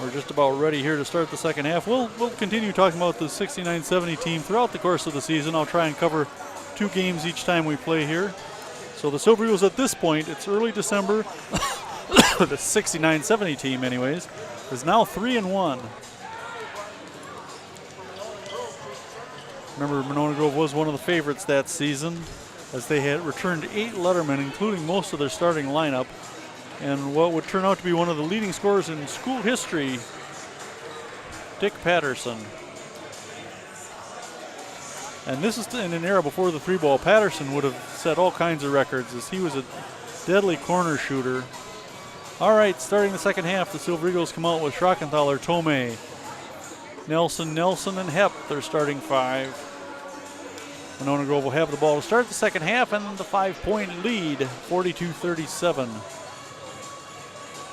We're just about ready here to start the second half. We'll continue talking about the 69-70 team throughout the course of the season. I'll try and cover 2 games each time we play here. So the Silver Eagles at this point, it's early December. The 69-70 team anyways, is now 3-1. Remember, Monona Grove was one of the favorites that season, as they had returned 8 lettermen, including most of their starting lineup. And what would turn out to be one of the leading scorers in school history, Dick Patterson. And this is in an era before the 3-ball. Patterson would have set all kinds of records, as he was a deadly corner shooter. All right, starting the second half, the Silver Eagles come out with Schrockenthaler, Tomei, Nelson, and Hepp, their starting 5. Monona Grove will have the ball to start the second half, and the 5-point lead, 42-37.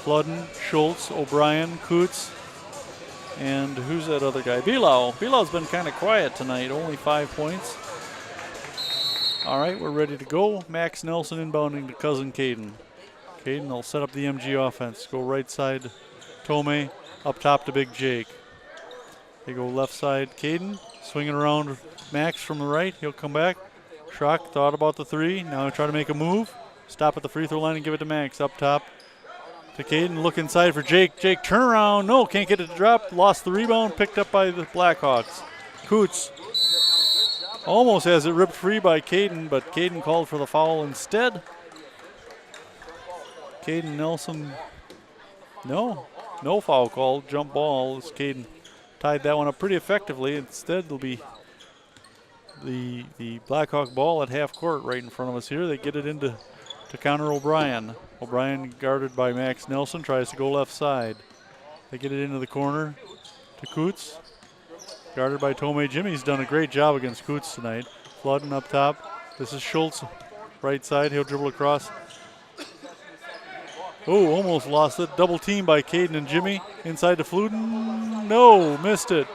Fluden, Schultz, O'Brien, Coots, and who's that other guy? Below. Below's been kind of quiet tonight, only 5 points. All right, we're ready to go. Max Nelson inbounding to cousin Caden. Caden will set up the MG offense. Go right side, Tomei, up top to Big Jake. They go left side, Caden, swinging around Max from the right. He'll come back. Schrock thought about the 3. Now he'll try to make a move. Stop at the free throw line and give it to Max. Up top to Caden. Look inside for Jake. Jake, turn around. No, can't get it to drop. Lost the rebound. Picked up by the Blackhawks. Coots almost has it ripped free by Caden, but Caden called for the foul instead. Caden Nelson, no foul called. Jump ball as Caden tied that one up pretty effectively. Instead, it'll be the Blackhawk ball at half court right in front of us here. They get it into Connor O'Brien. O'Brien guarded by Max Nelson, tries to go left side. They get it into the corner to Coots, guarded by Tomei. Jimmy's done a great job against Coots tonight. Fluden up top. This is Schultz, right side. He'll dribble across. Oh, almost lost it. Double team by Caden and Jimmy. Inside to Fluden. No, missed it.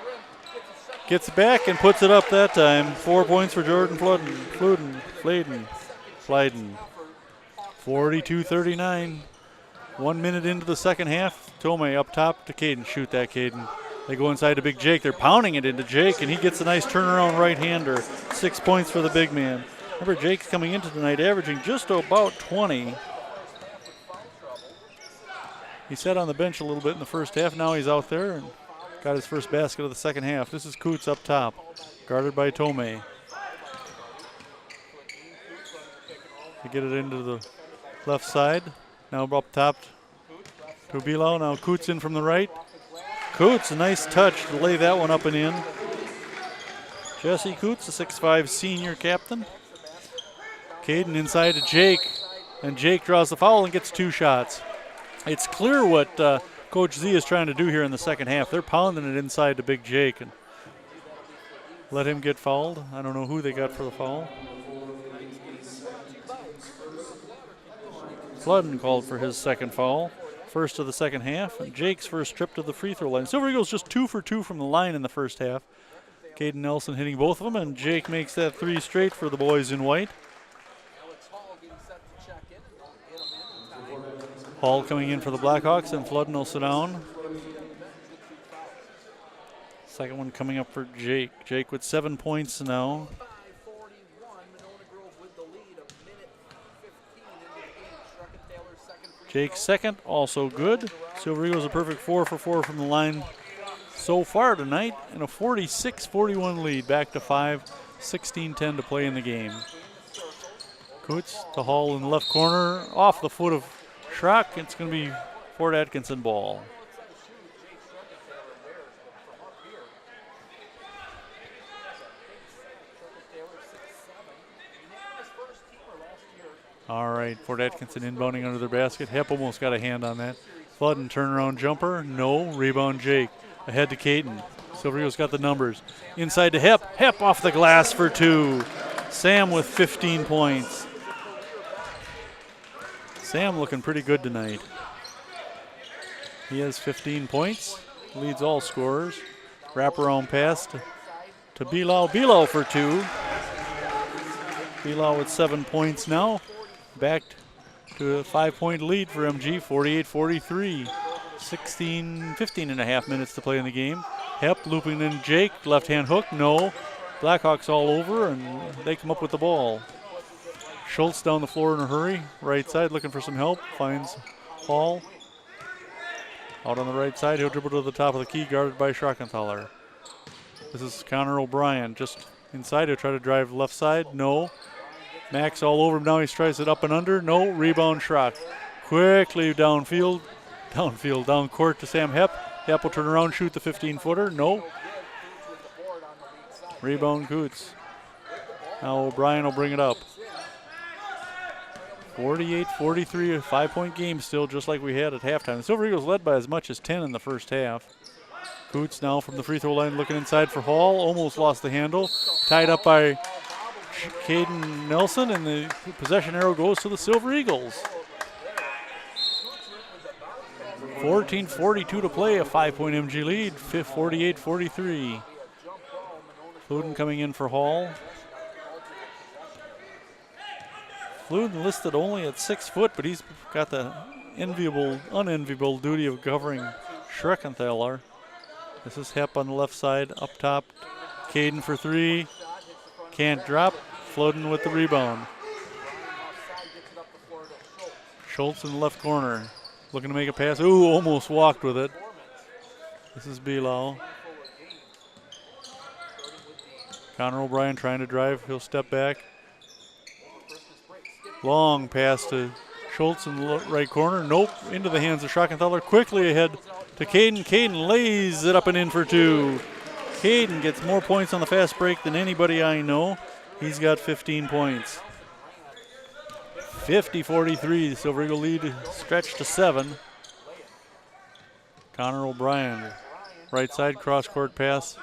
Gets it back and puts it up that time. 4 points for Jordan Flayden. 42-39. 1 minute into the second half. Tomei up top to Caden. Shoot that, Caden. They go inside to Big Jake. They're pounding it into Jake, and he gets a nice turnaround right-hander. 6 points for the big man. Remember, Jake's coming into tonight averaging just about 20. He sat on the bench a little bit in the first half. Now he's out there and got his first basket of the second half. This is Coots up top, guarded by Tomei. They get it into the left side. Now up top to Bilau. Now Coots in from the right. Coots, a nice touch to lay that one up and in. Jesse Coots, the 6'5" senior captain. Caden inside to Jake, and Jake draws the foul and gets 2 shots. It's clear what Coach Z is trying to do here in the second half. They're pounding it inside to Big Jake and let him get fouled. I don't know who they got for the foul. Fluden called for his second foul. First of the second half, and Jake's first trip to the free throw line. Silver Eagles just 2 for 2 from the line in the first half. Caden Nelson hitting both of them, and Jake makes that 3 straight for the boys in white. Hall coming in for the Blackhawks, and Fluden will sit down. Second one coming up for Jake. Jake with 7 points now. Jake's second, also good. Silver Eagles a perfect 4 for 4 from the line so far tonight, and a 46-41 lead, back to 5, 16-10 to play in the game. Coots to Hall in the left corner, off the foot of Schrock. It's going to be Fort Atkinson ball. All right, Fort Atkinson inbounding under their basket. Hepp almost got a hand on that. Fluden turnaround jumper, no. Rebound Jake. Ahead to Caden. Silver Eagles got the numbers. Inside to Hepp. Hepp off the glass for 2. Sam with 15 points. Sam looking pretty good tonight. He has 15 points. Leads all scorers. Wraparound pass to Bilau. Bilau for 2. Bilau with 7 points now. Back to a 5-point lead for MG, 48-43. 15 and a half minutes to play in the game. Hepp looping in Jake, left-hand hook, no. Blackhawks all over, and they come up with the ball. Schultz down the floor in a hurry, right side looking for some help, finds Hall. Out on the right side, he'll dribble to the top of the key, guarded by Schrockenthaler. This is Connor O'Brien, just inside, he'll try to drive left side, no. Max all over him now, he tries it up and under, no. Rebound Schrock. Quickly down court to Sam Hepp. Hepp will turn around, shoot the 15-footer, no. Rebound Coots. Now O'Brien will bring it up. 48-43, a 5-point game still, just like we had at halftime. The Silver Eagles led by as much as 10 in the first half. Coots now from the free throw line looking inside for Hall. Almost lost the handle. Tied up by Caden Nelson, and the possession arrow goes to the Silver Eagles. 14:42 to play, a 5-point MG lead, 48-43. Fluden coming in for Hall. Fluden listed only at 6 foot, but he's got the unenviable duty of covering Schrockenthaler. This is Hepp on the left side, up top. Caden for 3, can't drop. Fluden with the rebound. Schultz in the left corner, looking to make a pass. Ooh, almost walked with it. This is Bilau. Connor O'Brien trying to drive. He'll step back. Long pass to Schultz in the right corner. Nope, into the hands of Schrockenthaler. Quickly ahead to Caden. Caden lays it up and in for 2. Caden gets more points on the fast break than anybody I know. He's got 15 points. 50-43, Silver Eagle lead stretched to 7. Connor O'Brien, right side cross court pass.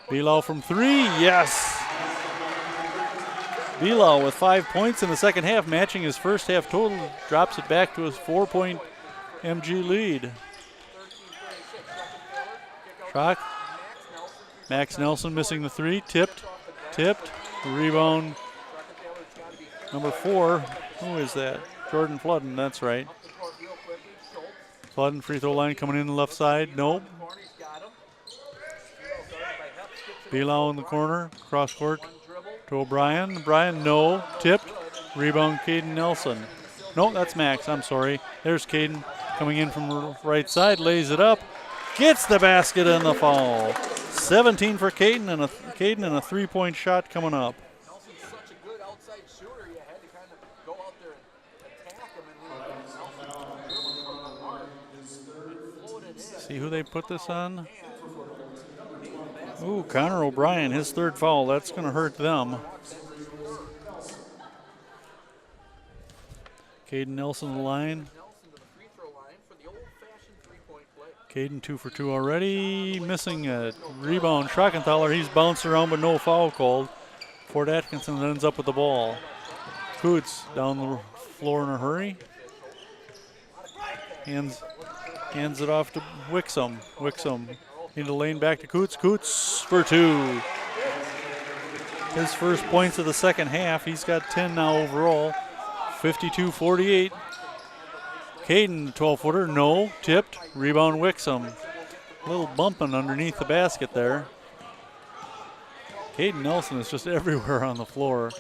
Bilau from 3, yes. Bilal with 5 points in the second half, matching his first half total, drops it back to his 4-point MG lead. Schrock. Max Nelson missing the three, tipped, rebound. Number 4, who is that? Jordan Fludden, that's right. Fludden, free throw line coming in the left side, nope. Bilal in the corner, cross court to O'Brien. O'Brien, no, tipped, rebound Caden Nelson. No, that's Max, I'm sorry. There's Caden coming in from the right side, lays it up, gets the basket and the foul. 17 for Caden and a 3-point shot coming up. Nelson's such a good outside shooter, you had to kind of go out there and attack him and See who they put this on? Ooh, Connor O'Brien, his third foul. That's going to hurt them. Caden Nelson the line. Caden 2 for 2 already. Missing a rebound. Schrockenthaler, he's bounced around but no foul called. Fort Atkinson ends up with the ball. Coots down the floor in a hurry. Hands it off to Wixom. Wixom into the lane back to Coots. Coots for 2. His first points of the second half. He's got 10 now overall. 52-48. Caden, 12-footer, no, tipped, rebound Wixom. A little bumping underneath the basket there. Caden Nelson is just everywhere on the floor.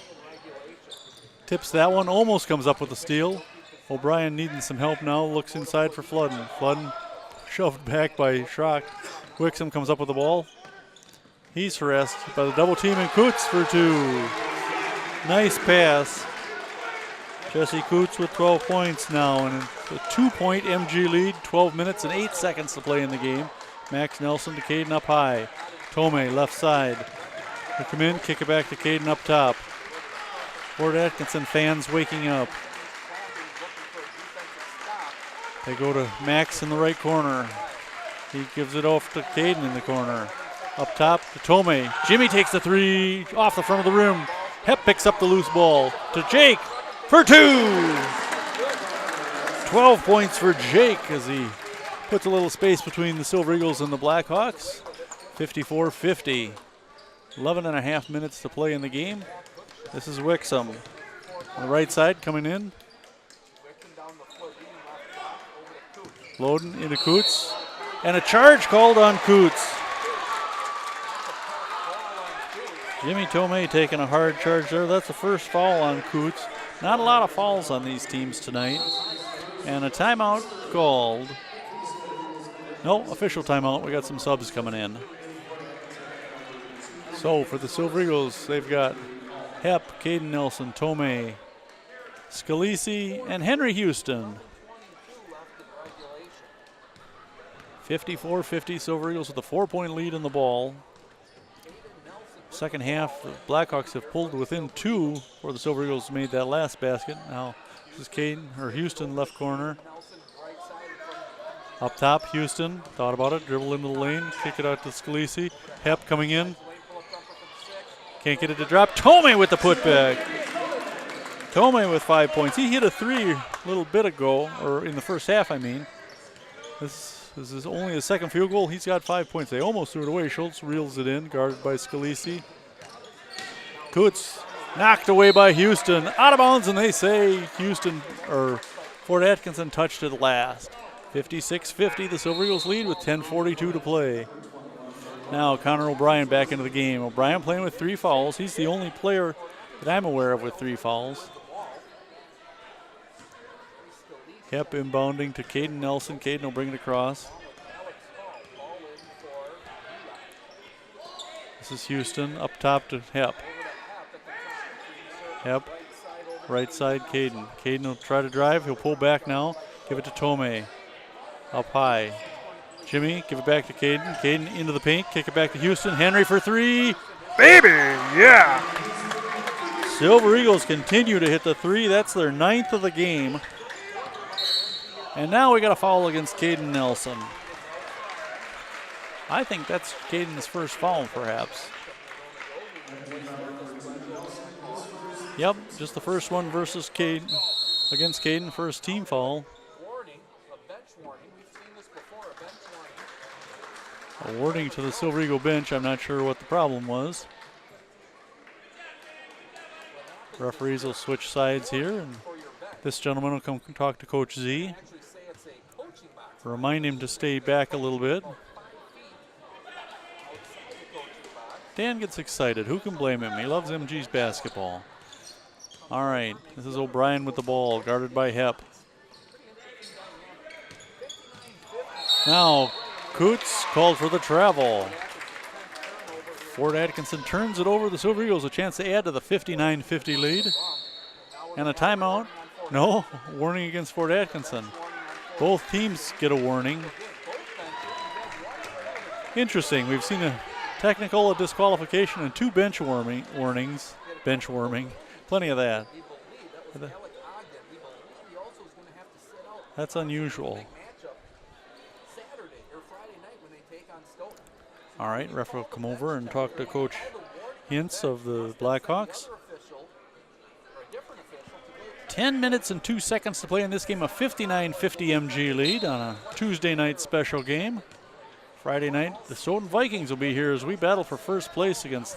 Tips that one, almost comes up with a steal. O'Brien needing some help now, looks inside for Fludden. Fludden shoved back by Schrock. Wixom comes up with the ball. He's harassed by the double team and Coots for 2. Nice pass. Jesse Coots with 12 points now and a 2-point MG lead, 12 minutes and 8 seconds to play in the game. Max Nelson to Caden up high. Tomei left side. They come in, kick it back to Caden up top. Fort Atkinson fans waking up. They go to Max in the right corner. He gives it off to Caden in the corner. Up top to Tomei. Jimmy takes the 3 off the front of the rim. Hep picks up the loose ball to Jake for 2. 12 points for Jake as he puts a little space between the Silver Eagles and the Blackhawks. 54-50. 11 and a half minutes to play in the game. This is Wixom on the right side coming in. Loden into Coots. And a charge called on Coots. Jimmy Tomei taking a hard charge there. That's the first foul on Coots. Not a lot of fouls on these teams tonight. And a timeout called. No, official timeout. We got some subs coming in. So for the Silver Eagles, they've got Hep, Caden Nelson, Tomei, Scalisi, and Henry Houston. 54-50, Silver Eagles with a 4-point lead in the ball. Second half, the Blackhawks have pulled within 2 before the Silver Eagles made that last basket. Now this is Houston left corner. Up top, Houston thought about it, dribble into the lane, kick it out to Scalisi. Hep coming in. Can't get it to drop. Tomei with the putback. Tomei with 5 points. He hit a 3 a little bit ago, or in the first half, I mean. This is only his second field goal. He's got 5 points. They almost threw it away. Schultz reels it in, guarded by Scalisi. Coots knocked away by Houston. Out of bounds, and they say Houston, or Fort Atkinson touched it last. 56-50, the Silver Eagles lead with 10:42 to play. Now Connor O'Brien back into the game. O'Brien playing with 3 fouls. He's the only player that I'm aware of with 3 fouls. Hep inbounding to Caden Nelson. Caden will bring it across. This is Houston up top to Hep. Hep, right side Caden. Caden will try to drive. He'll pull back now. Give it to Tomei. Up high. Jimmy, give it back to Caden. Caden into the paint. Kick it back to Houston. Henry for 3. Baby, yeah! Silver Eagles continue to hit the 3. That's their 9th of the game. And now we got a foul against Caden Nelson. I think that's Caden's first foul, perhaps. Yep, just the first one versus Caden, against Caden, first team foul. Warning, a bench warning. We've seen this before, a bench warning. A warning to the Silver Eagle bench. I'm not sure what the problem was. Referees will switch sides here, and this gentleman will come talk to Coach Z. Remind him to stay back a little bit. Dan gets excited. Who can blame him? He loves MG's basketball. All right, this is O'Brien with the ball, guarded by Hepp. Now, Coots called for the travel. Fort Atkinson turns it over. The Silver Eagles a chance to add to the 59-50 lead. And a timeout. No, warning against Fort Atkinson. Both teams get a warning. Interesting, we've seen a technical, a disqualification, and 2 bench warnings. Bench warming. Plenty of that. That's unusual. All right, ref will come over and talk to Coach Hintz of the Blackhawks. 10 minutes and 2 seconds to play in this game, a 59-50 MG lead on a Tuesday night special game. Friday night, the Stoughton Vikings will be here as we battle for first place against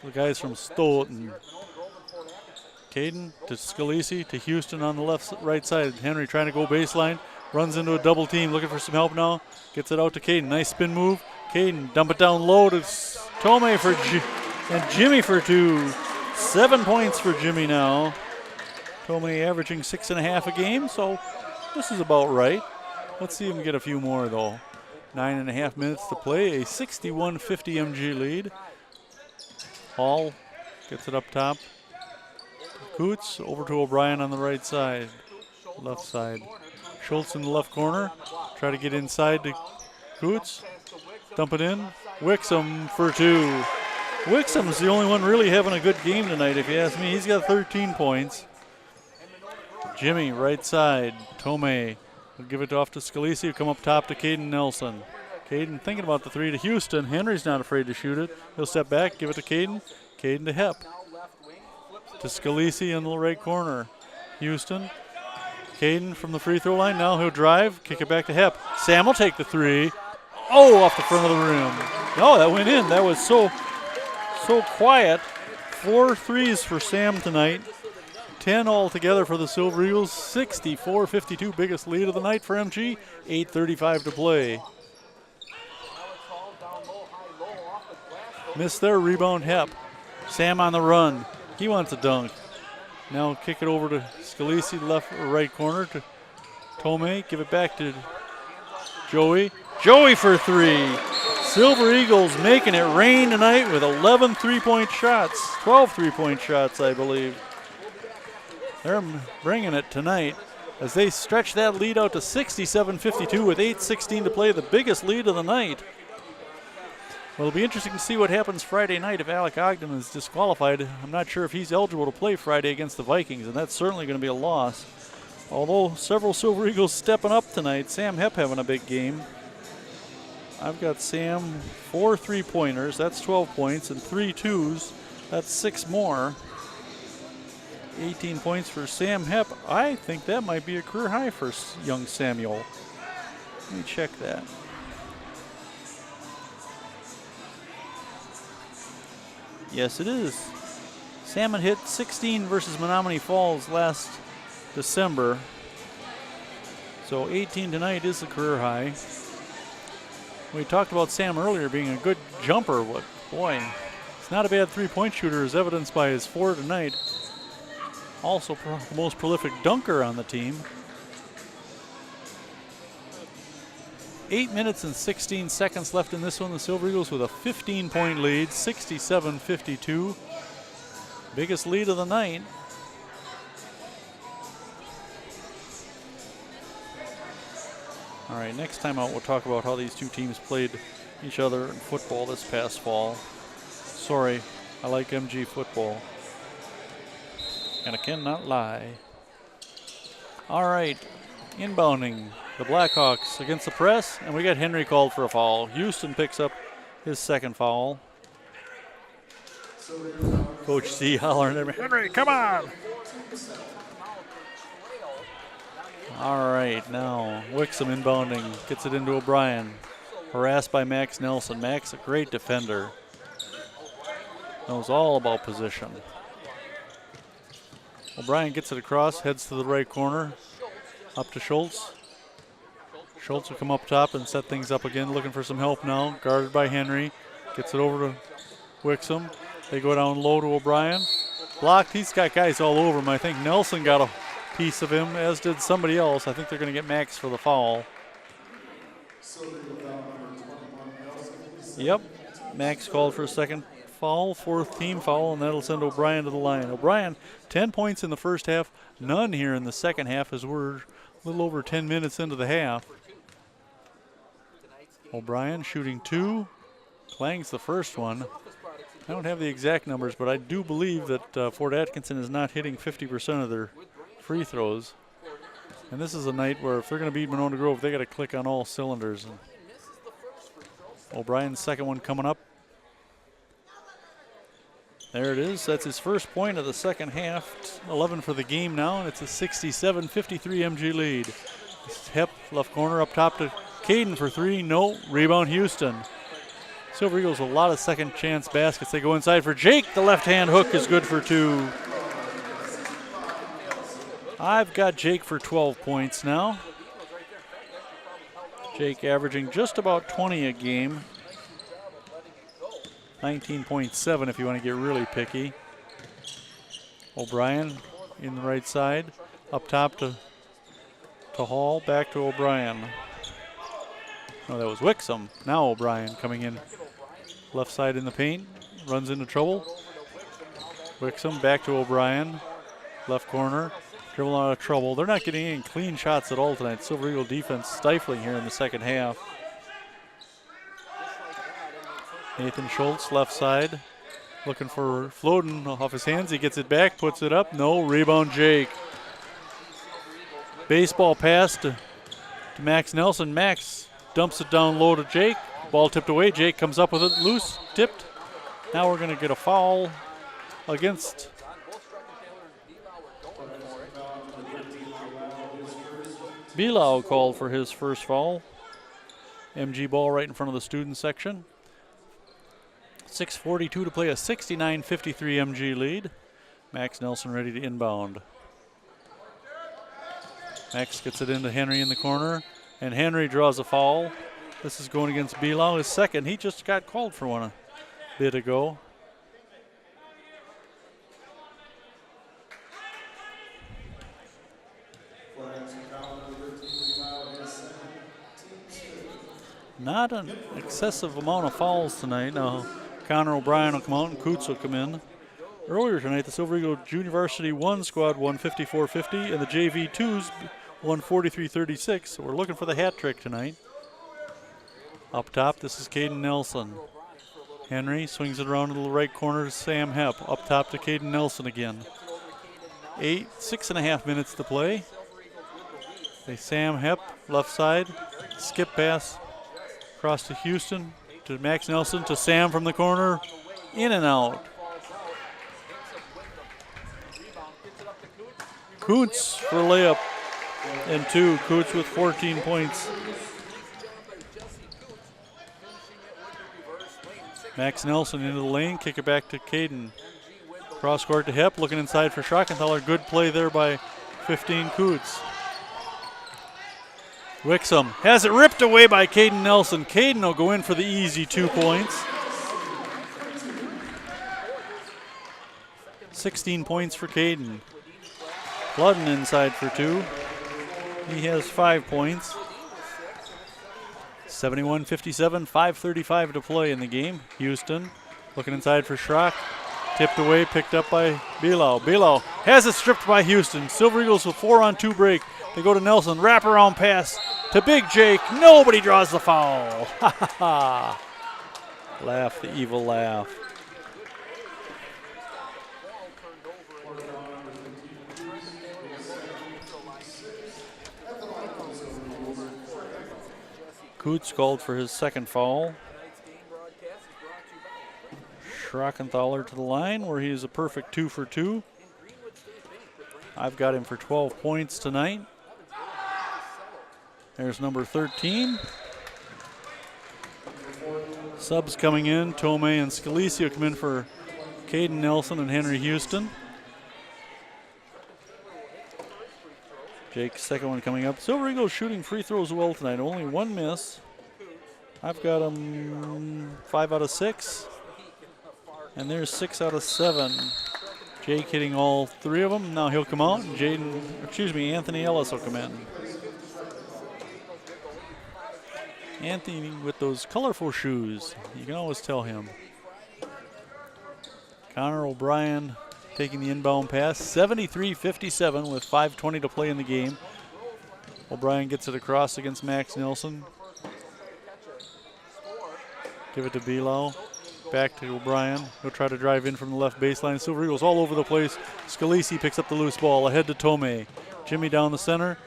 the guys from Stoughton. Caden to Scalisi to Houston on the right side. Henry trying to go baseline, runs into a double team, looking for some help now. Gets it out to Caden. Nice spin move. Caden dump it down low to Tome and Jimmy for 2. 7 points for Jimmy now. Tome averaging 6.5 a game, so this is about right. Let's see if we can get a few more though. 9.5 minutes to play, a 61-50 MG lead. Hall gets it up top. Coots over to O'Brien on the right side, left side. Schultz in the left corner, try to get inside to Coots. Dump it in. Wixom for 2. Wixom's the only one really having a good game tonight, if you ask me. He's got 13 points. Jimmy, right side. Tome will give it off to Scalisi, who come up top to Caden Nelson. Caden thinking about the 3 to Houston. Henry's not afraid to shoot it. He'll step back, give it to Caden. Caden to Hepp. To Scalisi in the right corner. Houston. Caden from the free throw line. Now he'll drive, kick it back to Hepp. Sam will take the 3. Oh, off the front of the rim. No, that went in. That was so quiet. 4 threes for Sam tonight. 10 altogether for the Silver Eagles. 64-52, biggest lead of the night for MG. 8:35 to play. Missed their rebound, Hepp. Sam on the run. He wants a dunk. Now kick it over to Scalisi, left or right corner to Tome. Give it back to Joey. Joey for 3. Silver Eagles making it rain tonight with 11 3-point shots. 12 3-point shots, I believe. They're bringing it tonight as they stretch that lead out to 67-52 with 8:16 to play, the biggest lead of the night. Well, it'll be interesting to see what happens Friday night if Alec Ogden is disqualified. I'm not sure if he's eligible to play Friday against the Vikings, and that's certainly going to be a loss. Although several Silver Eagles stepping up tonight. Sam Hepp having a big game. I've got Sam 4 3-pointers, that's 12 points, and 3 twos, that's 6 more. 18 points for Sam Hepp. I think that might be a career high for young Samuel. Let me check that. Yes, it is. Salmon hit 16 versus Menominee Falls last December. So 18 tonight is the career high. We talked about Sam earlier being a good jumper. Boy, it's not a bad 3-point shooter, as evidenced by his 4 tonight. Also the most prolific dunker on the team. 8 minutes and 16 seconds left in this one. The Silver Eagles with a 15-point lead, 67-52. Biggest lead of the night. All right, next time out we'll talk about how these two teams played each other in football this past fall. Sorry, I like MG football. And I cannot lie. All right, inbounding the Blackhawks against the press, and we got Henry called for a foul. Houston picks up his second foul. Coach C hollering at me, Henry, come on. All right, now Wixom inbounding, gets it into O'Brien. Harassed by Max Nelson. Max, a great defender. Knows all about position. O'Brien gets it across, heads to the right corner, up to Schultz. Schultz will come up top and set things up again, looking for some help now. Guarded by Henry. Gets it over to Wixom. They go down low to O'Brien. Blocked. He's got guys all over him. I think Nelson got a piece of him, as did somebody else. I think they're going to get Max for the foul. Yep. Max called for a second foul, fourth team foul, and that'll send O'Brien to the line. O'Brien, 10 points in the first half, none here in the second half as we're a little over 10 minutes into the half. O'Brien shooting 2, clangs the first one. I don't have the exact numbers, but I do believe that Fort Atkinson is not hitting 50% of their free throws. And this is a night where if they're going to beat Monona Grove, they got to click on all cylinders. And O'Brien's second one coming up. There it is. That's his first point of the second half. 11 for the game now, and it's a 67-53 MG lead. Hep, left corner, up top to Caden for 3. No. Rebound, Houston. Silver Eagles a lot of second chance baskets. They go inside for Jake. The left-hand hook is good for 2. I've got Jake for 12 points now. Jake averaging just about 20 a game. 19.7 if you want to get really picky. O'Brien in the right side. Up top to Hall. Back to O'Brien. No, that was Wixom. Now O'Brien coming in. Left side in the paint. Runs into trouble. Wixom back to O'Brien. Left corner. Dribble out of trouble. They're not getting any clean shots at all tonight. Silver Eagle defense stifling here in the second half. Nathan Schultz, left side, looking for floating off his hands. He gets it back, puts it up. No, rebound Jake. Baseball pass to Max Nelson. Max dumps it down low to Jake. Ball tipped away. Jake comes up with it loose, tipped. Now we're going to get a foul against Bilal called for his first foul. MG ball right in front of the student section. 6:42 to play, a 69-53 MG lead. Max Nelson ready to inbound. Max gets it into Henry in the corner, and Henry draws a foul. This is going against Bilal, his second. He just got called for one a bit ago. Not an excessive amount of fouls tonight. Now, Connor O'Brien will come out and Coots will come in. Earlier tonight, the Silver Eagle Junior Varsity 1 squad won 54-50, and the JV 2s won 43-36. So we're looking for the hat trick tonight. Up top, this is Caden Nelson. Henry swings it around to the right corner to Sam Hepp. Up top to Caden Nelson again. 6.5 minutes to play. Sam Hepp, left side, skip pass across to Houston, to Max Nelson, to Sam from the corner, in and out. Coots for layup and 2. Coots with 14 points. Max Nelson into the lane, kick it back to Caden. Cross court to Hepp, looking inside for Schrockenthaler. Good play there by 15 Coots. Wixom has it ripped away by Caden Nelson. Caden will go in for the easy 2 points. 16 points for Caden. Ludden inside for 2. He has 5 points. 71-57, 5:35 to play in the game. Houston looking inside for Schrock. Tipped away, picked up by Bilal. Bilal has it stripped by Houston. Silver Eagles with 4-on-2 break. They go to Nelson, wraparound pass to Big Jake. Nobody draws the foul. Ha ha ha. Laugh the evil laugh. Coots called for his second foul. Schrockenthaler to the line where he is a perfect 2 for 2. I've got him for 12 points tonight. There's number 13. Subs coming in, Tomei and Scalisi come in for Caden Nelson and Henry Houston. Jake's second one coming up. Silver Eagles shooting free throws well tonight. Only one miss. I've got them 5 out of 6. And there's 6 out of 7. Jake hitting all 3 of them. Now he'll come out. And Anthony Ellis will come in. Anthony with those colorful shoes. You can always tell him. Connor O'Brien taking the inbound pass. 73-57 with 5:20 to play in the game. O'Brien gets it across against Max Nelson. Give it to Below. Back to O'Brien. He'll try to drive in from the left baseline. Silver Eagles all over the place. Scalisi picks up the loose ball. Ahead to Tomei. Jimmy down the center.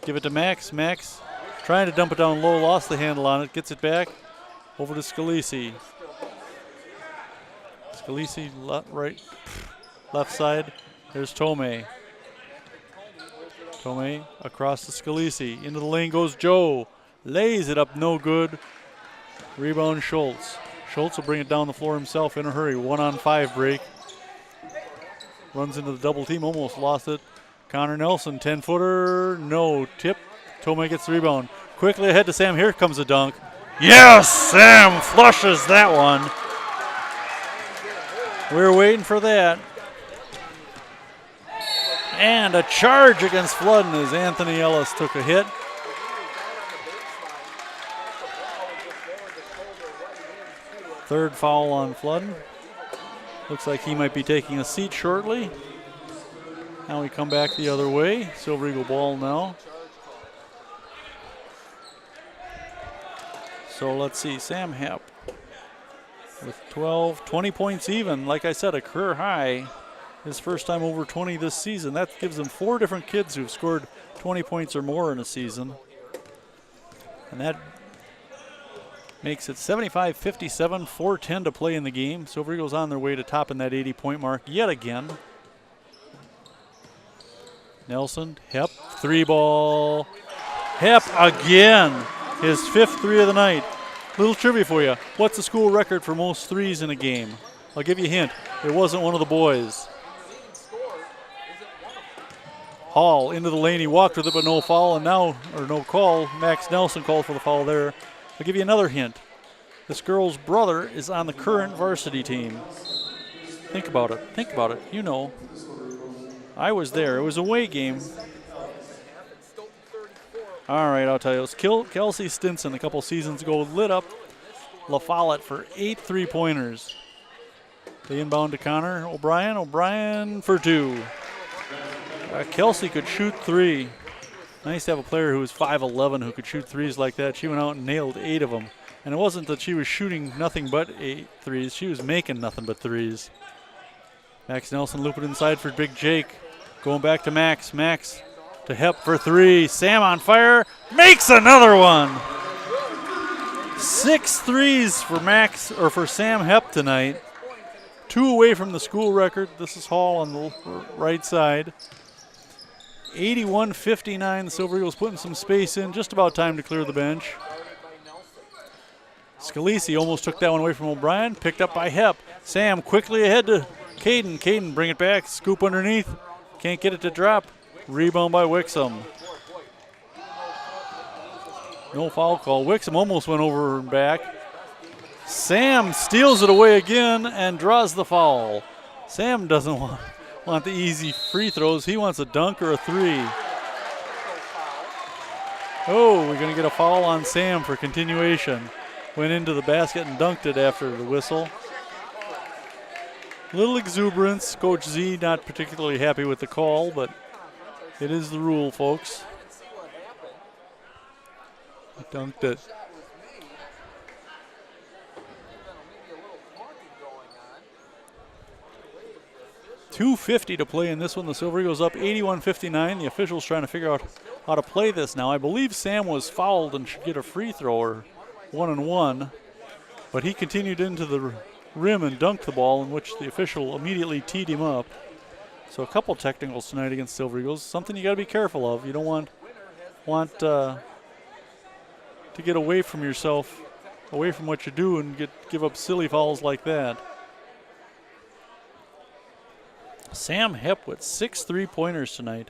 Give it to Max. Max trying to dump it down low. Lost the handle on it. Gets it back. Over to Scalisi. Scalisi left side. There's Tomei. Tomei across to Scalisi. Into the lane goes Joe. Lays it up, no good. Rebound Schultz. Schultz will bring it down the floor himself in a hurry. 1-on-5 break. Runs into the double team, almost lost it. Connor Nelson, 10-footer, no tip. Tomei gets the rebound. Quickly ahead to Sam. Here comes a dunk. Yes, Sam flushes that one. We were waiting for that. And a charge against Flodden as Anthony Ellis took a hit. Third foul on Flodden. Looks like he might be taking a seat shortly. Now we come back the other way. Silver Eagle ball now. So let's see, Sam Hepp with 20 points even. Like I said, a career high. His first time over 20 this season. That gives him 4 different kids who've scored 20 points or more in a season. And that makes it 75-57, 4:10 to play in the game. Silver Eagles on their way to topping that 80-point mark yet again. Nelson, Hepp, 3-ball. Hepp again, his 5th 3 of the night. Little trivia for you. What's the school record for most 3s in a game? I'll give you a hint. It wasn't one of the boys. Hall into the lane. He walked with it, but no foul, and now, or no call. Max Nelson called for the foul there. I'll give you another hint. This girl's brother is on the current varsity team. Think about it. Think about it. You know. I was there. It was a away game. All right, I'll tell you. It was Kelsey Stinson a couple seasons ago lit up La Follette for 8 3-pointers. The inbound to Connor O'Brien. O'Brien for 2. Kelsey could shoot 3. Nice to have a player who was 5'11" who could shoot 3s like that. She went out and nailed 8 of them. And it wasn't that she was shooting nothing but 8 3s. She was making nothing but 3s. Max Nelson looping inside for Big Jake. Going back to Max. Max to Hepp for 3. Sam on fire. Makes another one. 6 3s for for Sam Hepp tonight. 2 away from the school record. This is Hall on the right side. 81-59. The Silver Eagles putting some space in. Just about time to clear the bench. Scalisi almost took that one away from O'Brien. Picked up by Hepp. Sam quickly ahead to Caden. Caden bring it back. Scoop underneath. Can't get it to drop. Rebound by Wixom. No foul call. Wixom almost went over and back. Sam steals it away again and draws the foul. Sam doesn't want the easy free throws. He wants a dunk or a 3. Oh, we're going to get a foul on Sam for continuation. Went into the basket and dunked it after the whistle. Little exuberance. Coach Z not particularly happy with the call, but it is the rule, folks. Dunked it. 2:50 to play in this one. The Silver Eagles up 81-59. The officials trying to figure out how to play this now. I believe Sam was fouled and should get a free throw or 1-and-1, but he continued into the rim and dunked the ball, in which the official immediately teed him up. So a couple technicals tonight against Silver Eagles. Something you got to be careful of. You don't want to get away from yourself, away from what you do, and give up silly fouls like that. Sam Hepp with 6 3-pointers tonight.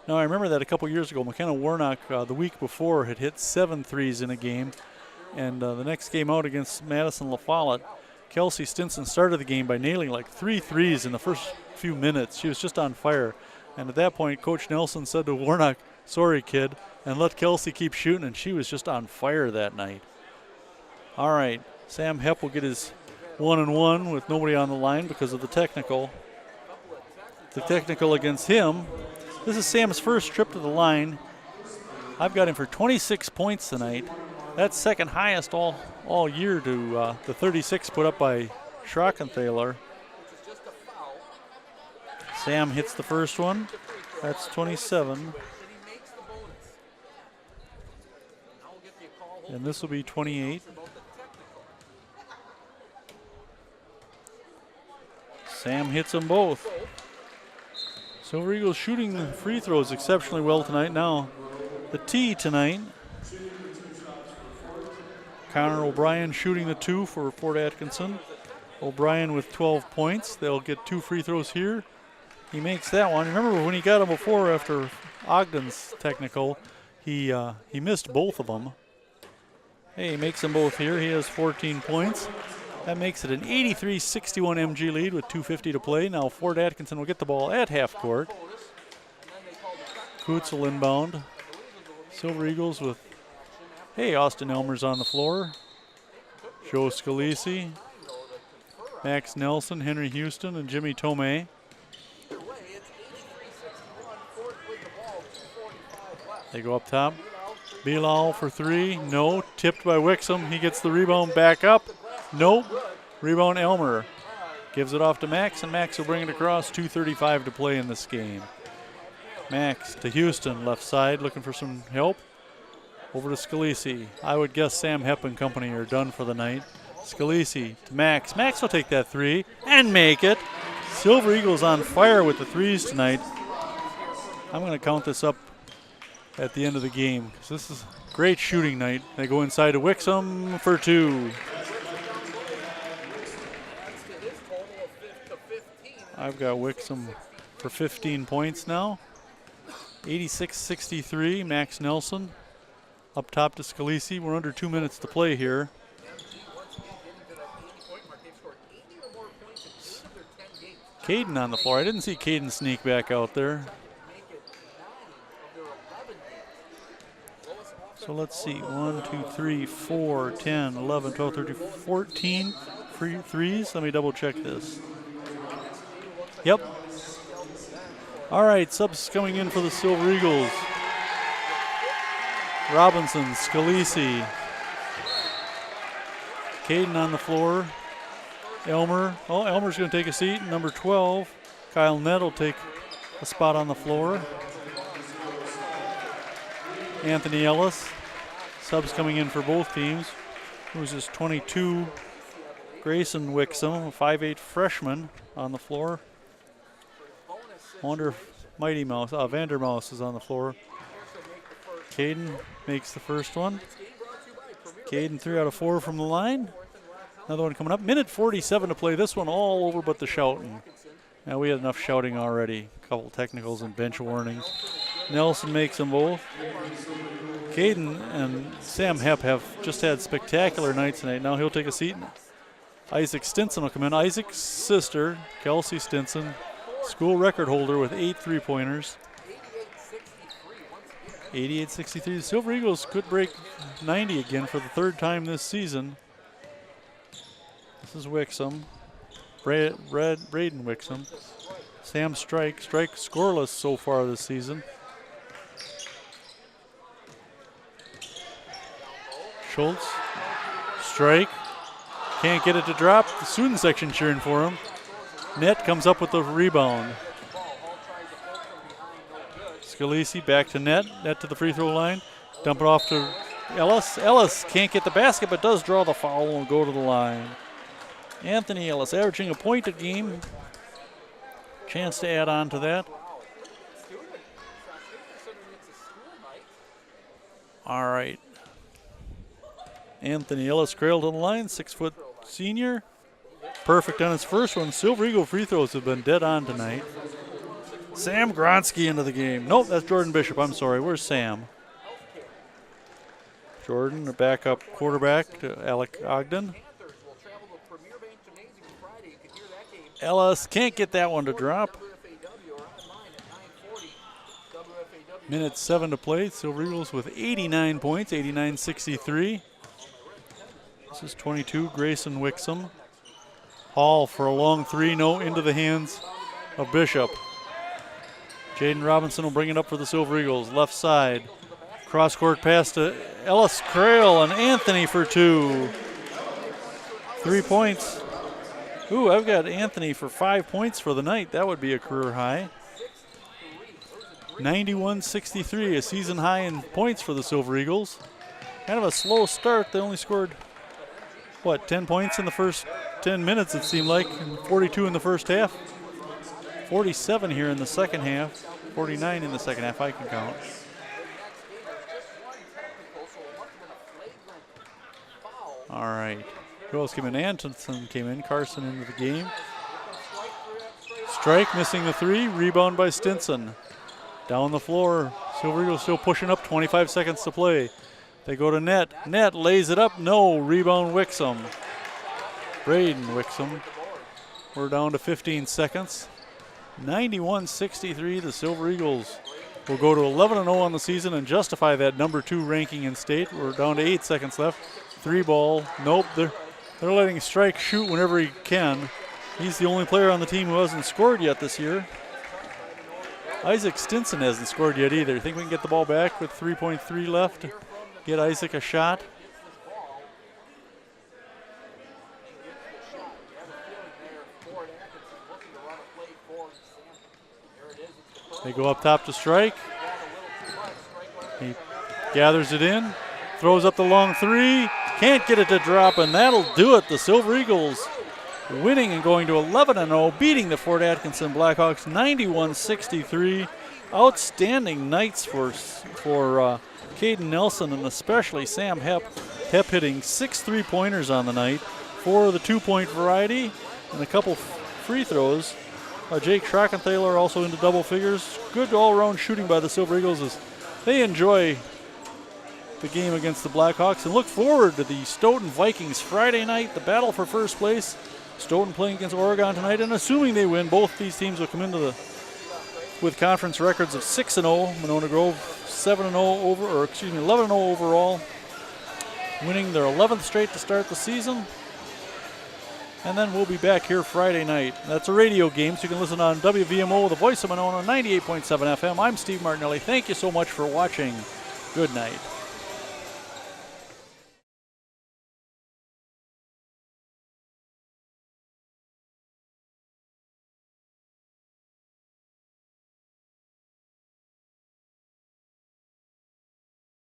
Now, I remember that a couple years ago, McKenna Warnock, the week before, had hit 7 threes in a game. And the next game out against Madison La Follette, Kelsey Stinson started the game by nailing like 3 threes in the first few minutes. She was just on fire. And at that point, Coach Nelson said to Warnock, "Sorry, kid," and let Kelsey keep shooting, and she was just on fire that night. All right, Sam Hepp will get his 1-and-1 with nobody on the line because of the technical. The technical against him. This is Sam's first trip to the line. I've got him for 26 points tonight. That's second highest all year to the 36 put up by Schrockenthaler. Sam hits the first one. That's 27. And this will be 28. Sam hits them both. Silver Eagles shooting the free throws exceptionally well tonight. Now, the tee tonight. Connor O'Brien shooting the 2 for Fort Atkinson. O'Brien with 12 points. They'll get 2 free throws here. He makes that one. Remember when he got them before after Ogden's technical, he missed both of them. Hey, he makes them both here. He has 14 points. That makes it an 83-61 MG lead with 2:50 to play. Now Fort Atkinson will get the ball at half court. Coots will inbound. Silver Eagles with, hey, Austin Elmer's on the floor. Joe Scalisi, Max Nelson, Henry Houston, and Jimmy Tomei. They go up top. Bilal for 3. No. Tipped by Wixom. He gets the rebound back up. Nope. Rebound Elmer. Gives it off to Max, and Max will bring it across. 2:35 to play in this game. Max to Houston, left side, looking for some help. Over to Scalisi. I would guess Sam Hepp and company are done for the night. Scalisi to Max. Max will take that 3 and make it. Silver Eagles on fire with the 3s tonight. I'm going to count this up at the end of the game because this is a great shooting night. They go inside to Wixom for 2. I've got Wixom for 15 points now. 86-63, Max Nelson. Up top to Scalisi. We're under 2 minutes to play here. Caden on the floor. I didn't see Caden sneak back out there. So let's see. 1, 2, 3, 4, 10, 11, 12, 13, 14 free threes. Let me double check this. Yep. All right, subs coming in for the Silver Eagles. Robinson, Scalisi. Caden on the floor. Elmer. Oh, Elmer's going to take a seat. Number 12, Kyle Nett will take a spot on the floor. Anthony Ellis. Subs coming in for both teams. Who's this 22? Grayson Wixom, a 5'8 freshman on the floor. I wonder if Mighty Mouse, Vandermouse is on the floor. Caden makes the first one. Caden 3 out of 4 from the line. Another one coming up. Minute 47 to play. This one all over but the shouting. Now we had enough shouting already. A couple technicals and bench warnings. Nelson makes them both. Caden and Sam Hepp have just had spectacular nights tonight. Now he'll take a seat. Isaac Stinson will come in. Isaac's sister, Kelsey Stinson, school record holder with 8 3-pointers. 88-63. The Silver Eagles could break 90 again for the 3rd time this season. This is Wixom. Braden Wixom. Sam Strike scoreless so far this season. Schultz. Strike. Can't get it to drop. The student section cheering for him. Nett comes up with the rebound. Scalisi back to Nett. Nett to the free throw line. Dump it off to Ellis. Ellis can't get the basket but does draw the foul and will go to the line. Anthony Ellis averaging a point a game. Chance to add on to that. All right. Anthony Ellis cradled to the line, 6-foot senior. Perfect on his first one. Silver Eagle free throws have been dead on tonight. Sam Gronsky into the game. Nope, that's Jordan Bishop. I'm sorry. Where's Sam? Jordan, the backup quarterback to Alec Ogden. Ellis can't get that one to drop. Minute 7 to play. Silver Eagles with 89 points, 89-63. This is 22, Grayson Wixom. Hall for a long three, no, into the hands of Bishop. Jaden Robinson will bring it up for the Silver Eagles. Left side. Cross-court pass to Ellis Crail and Anthony for 2. 3 points. Ooh, I've got Anthony for 5 points for the night. That would be a career high. 91-63, a season high in points for the Silver Eagles. Kind of a slow start. They only scored, 10 points in the first 10 minutes, it seemed like, and 42 in the first half. 47 here in the second half. 49 in the second half, I can count. All right. Who else came in? Atkinson came in. Carson into the game. Strike missing the 3. Rebound by Stinson. Down the floor. Silver Eagles still pushing up. 25 seconds to play. They go to net. Net lays it up. No. Rebound Wixom. Braden Wixom. We're down to 15 seconds. 91-63. The Silver Eagles will go to 11-0 on the season and justify that number 2 ranking in state. We're down to 8 seconds left. 3 ball. Nope. They're letting Strike shoot whenever he can. He's the only player on the team who hasn't scored yet this year. Isaac Stinson hasn't scored yet either. Think we can get the ball back with 3.3 left? Get Isaac a shot? They go up top to Strike. He gathers it in, throws up the long 3. Can't get it to drop, and that'll do it. The Silver Eagles winning and going to 11-0, beating the Fort Atkinson Blackhawks 91-63. Outstanding nights for Caden Nelson and especially Sam Hepp. Hepp hitting 6 3-pointers on the night, 4 of the 2-point variety, and a couple free throws. Jake Schrockenthaler also into double figures. Good all-around shooting by the Silver Eagles as they enjoy the game against the Blackhawks and look forward to the Stoughton Vikings Friday night, the battle for first place. Stoughton playing against Oregon tonight, and assuming they win, both these teams will come into with conference records of 6-0. Monona Grove 11-0 overall, winning their 11th straight to start the season. And then we'll be back here Friday night. That's a radio game, so you can listen on WVMO, the voice of Monona, 98.7 FM. I'm Steve Martinelli. Thank you so much for watching. Good night.